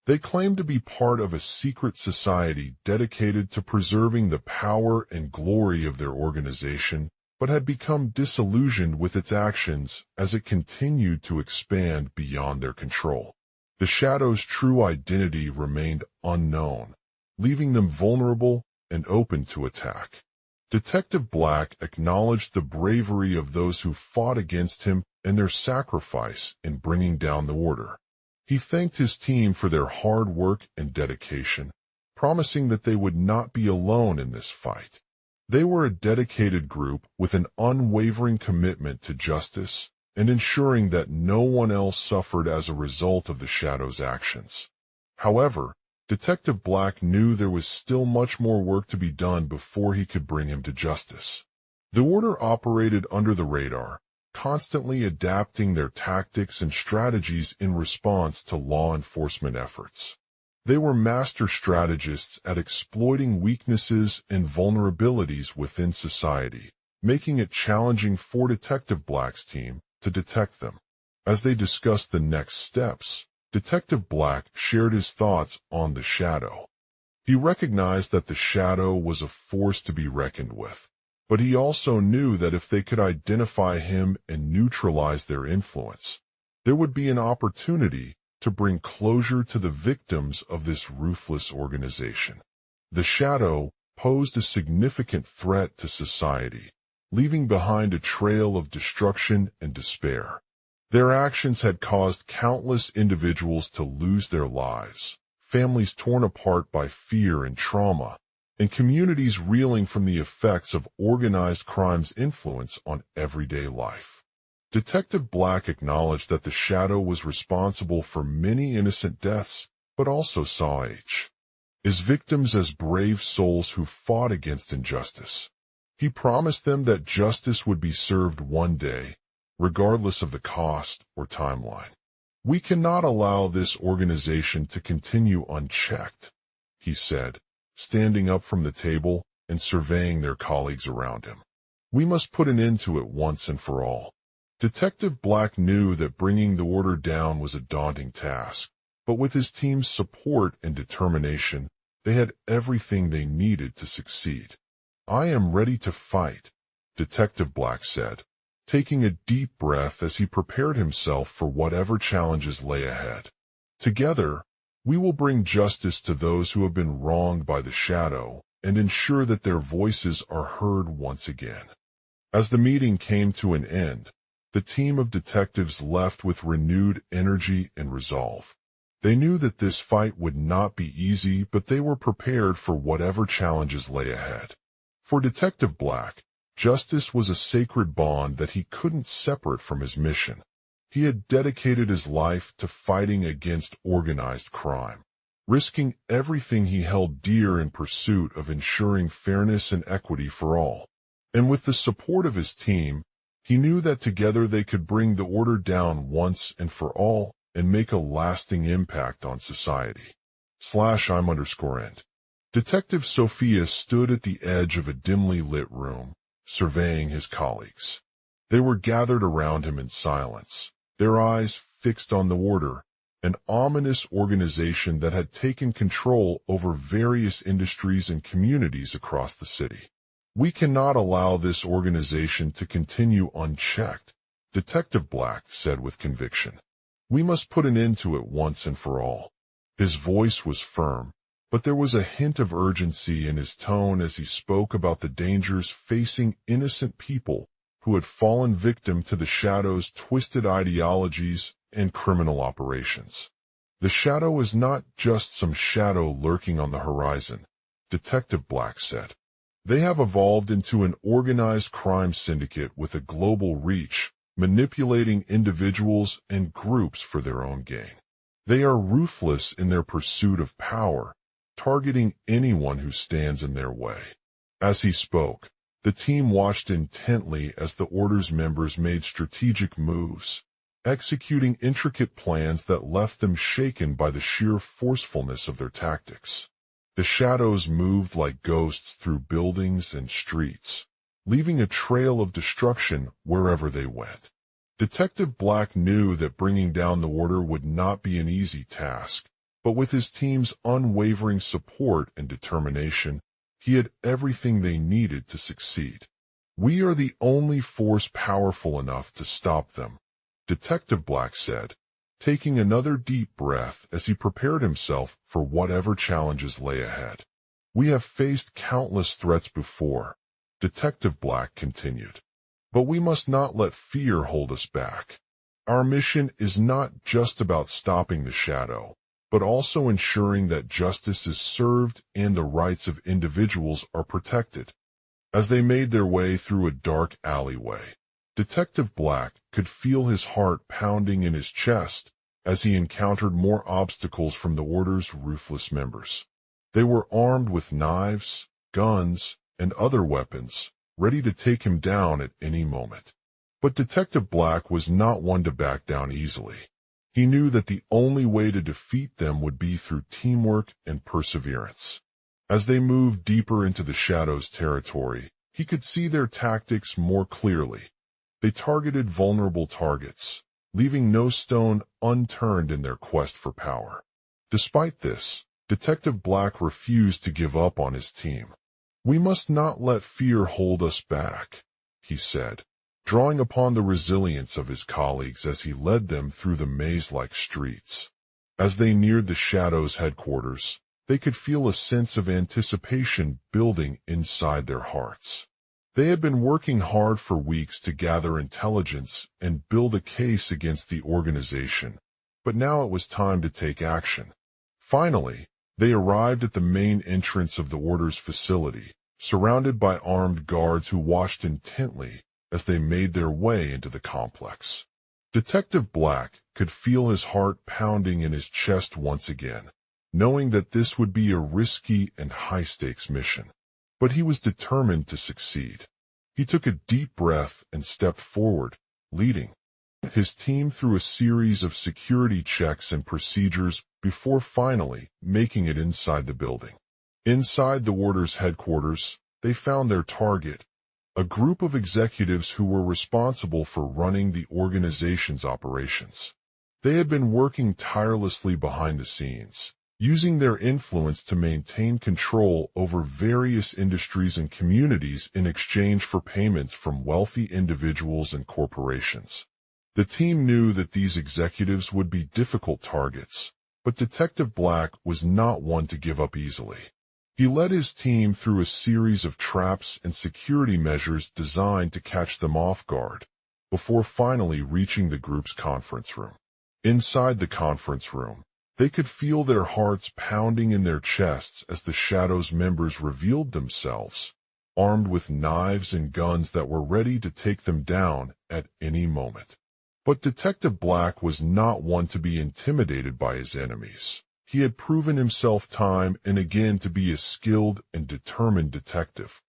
They claimed to be part of a secret society dedicated to preserving the power and glory of their organization, but had become disillusioned with its actions as it continued to expand beyond their control. The Shadow's true identity remained unknown, leaving them vulnerable and open to attack. Detective Black acknowledged the bravery of those who fought against him and their sacrifice in bringing down the order. He thanked his team for their hard work and dedication, promising that they would not be alone in this fight. They were a dedicated group with an unwavering commitment to justice and ensuring that no one else suffered as a result of the Shadow's actions. However, Detective Black knew there was still much more work to be done before he could bring him to justice. The Order operated under the radar, constantly adapting their tactics and strategies in response to law enforcement efforts. They were master strategists at exploiting weaknesses and vulnerabilities within society, making it challenging for Detective Black's team to detect them. As they discussed the next steps, Detective Black shared his thoughts on the Shadow. He recognized that the Shadow was a force to be reckoned with, but he also knew that if they could identify him and neutralize their influence, there would be an opportunity to bring closure to the victims of this ruthless organization. The Shadow posed a significant threat to society, leaving behind a trail of destruction and despair. Their actions had caused countless individuals to lose their lives, families torn apart by fear and trauma, and communities reeling from the effects of organized crime's influence on everyday life. Detective Black acknowledged that the Shadow was responsible for many innocent deaths, but also saw his victims as brave souls who fought against injustice. He promised them that justice would be served one day, regardless of the cost or timeline. "We cannot allow this organization to continue unchecked," he said, standing up from the table and surveying their colleagues around him. "We must put an end to it once and for all." Detective Black knew that bringing the order down was a daunting task, but with his team's support and determination, they had everything they needed to succeed. "I am ready to fight," Detective Black said, taking a deep breath as he prepared himself for whatever challenges lay ahead. "Together, we will bring justice to those who have been wronged by the Shadow and ensure that their voices are heard once again." As the meeting came to an end, the team of detectives left with renewed energy and resolve. They knew that this fight would not be easy, but they were prepared for whatever challenges lay ahead. For Detective Black, justice was a sacred bond that he couldn't separate from his mission. He had dedicated his life to fighting against organized crime, risking everything he held dear in pursuit of ensuring fairness and equity for all. And with the support of his team, he knew that together they could bring the order down once and for all and make a lasting impact on society. /I'm_end. Detective Sophia stood at the edge of a dimly lit room, surveying his colleagues. They were gathered around him in silence, their eyes fixed on the order, an ominous organization that had taken control over various industries and communities across the city. "We cannot allow this organization to continue unchecked," Detective Black said with conviction. "We must put an end to it once and for all." His voice was firm, but there was a hint of urgency in his tone as he spoke about the dangers facing innocent people who had fallen victim to the Shadow's twisted ideologies and criminal operations. "The Shadow is not just some shadow lurking on the horizon," Detective Black said. "They have evolved into an organized crime syndicate with a global reach, manipulating individuals and groups for their own gain. They are ruthless in their pursuit of power, targeting anyone who stands in their way." As he spoke, the team watched intently as the Order's members made strategic moves. executing intricate plans that left them shaken by the sheer forcefulness of their tactics. The shadows moved like ghosts through buildings and streets, leaving a trail of destruction wherever they went. Detective Black knew that bringing down the order would not be an easy task, but with his team's unwavering support and determination, he had everything they needed to succeed. "We are the only force powerful enough to stop them," Detective Black said, taking another deep breath as he prepared himself for whatever challenges lay ahead. "We have faced countless threats before," Detective Black continued, "but we must not let fear hold us back. Our mission is not just about stopping the shadow, but also ensuring that justice is served and the rights of individuals are protected." As they made their way through a dark alleyway, Detective Black could feel his heart pounding in his chest as he encountered more obstacles from the Order's ruthless members. They were armed with knives, guns, and other weapons, ready to take him down at any moment. But Detective Black was not one to back down easily. He knew that the only way to defeat them would be through teamwork and perseverance. As they moved deeper into the Shadows' territory, he could see their tactics more clearly. They targeted vulnerable targets, leaving no stone unturned in their quest for power. Despite this, Detective Black refused to give up on his team. "We must not let fear hold us back," he said, drawing upon the resilience of his colleagues as he led them through the maze-like streets. As they neared the Shadows' headquarters, they could feel a sense of anticipation building inside their hearts. They had been working hard for weeks to gather intelligence and build a case against the organization, but now it was time to take action. Finally, they arrived at the main entrance of the Order's facility, surrounded by armed guards who watched intently as they made their way into the complex. Detective Black could feel his heart pounding in his chest once again, knowing that this would be a risky and high-stakes mission. But he was determined to succeed. He took a deep breath and stepped forward, leading his team through a series of security checks and procedures before finally making it inside the building. Inside the Order's headquarters, they found their target, a group of executives who were responsible for running the organization's operations. They had been working tirelessly behind the scenes, using their influence to maintain control over various industries and communities in exchange for payments from wealthy individuals and corporations. The team knew that these executives would be difficult targets, but Detective Black was not one to give up easily. He led his team through a series of traps and security measures designed to catch them off guard, before finally reaching the group's conference room. Inside the conference room, they could feel their hearts pounding in their chests as the Shadows members revealed themselves, armed with knives and guns that were ready to take them down at any moment. But Detective Black was not one to be intimidated by his enemies. He had proven himself time and again to be a skilled and determined detective.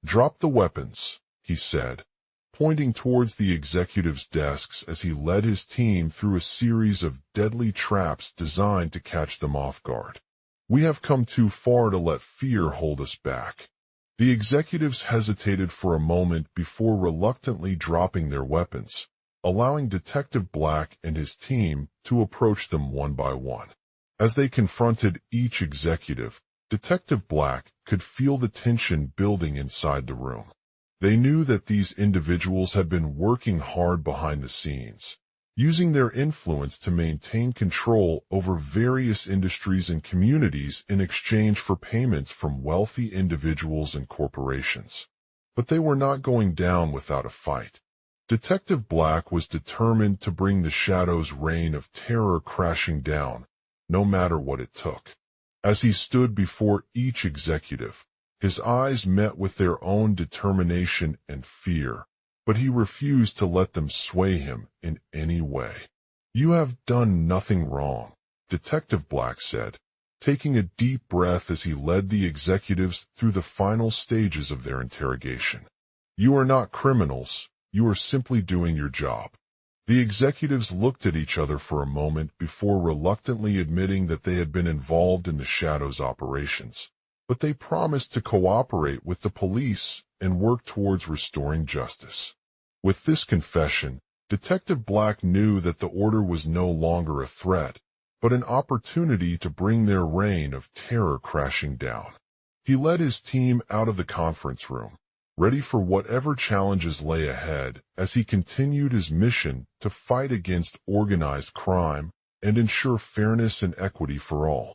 "Drop the weapons," he said, pointing towards the executives' desks as he led his team through a series of deadly traps designed to catch them off guard. "We have come too far to let fear hold us back." The executives hesitated for a moment before reluctantly dropping their weapons, allowing Detective Black and his team to approach them one by one. As they confronted each executive, Detective Black could feel the tension building inside the room. They knew that these individuals had been working hard behind the scenes, using their influence to maintain control over various industries and communities in exchange for payments from wealthy individuals and corporations. But they were not going down without a fight. Detective Black was determined to bring the Shadows' reign of terror crashing down, no matter what it took. As he stood before each executive, his eyes met with their own determination and fear, but he refused to let them sway him in any way. "You have done nothing wrong," Detective Black said, taking a deep breath as he led the executives through the final stages of their interrogation. "You are not criminals. You are simply doing your job." The executives looked at each other for a moment before reluctantly admitting that they had been involved in the Shadows' operations, but they promised to cooperate with the police and work towards restoring justice. With this confession, Detective Black knew that the order was no longer a threat, but an opportunity to bring their reign of terror crashing down. He led his team out of the conference room, ready for whatever challenges lay ahead as he continued his mission to fight against organized crime and ensure fairness and equity for all.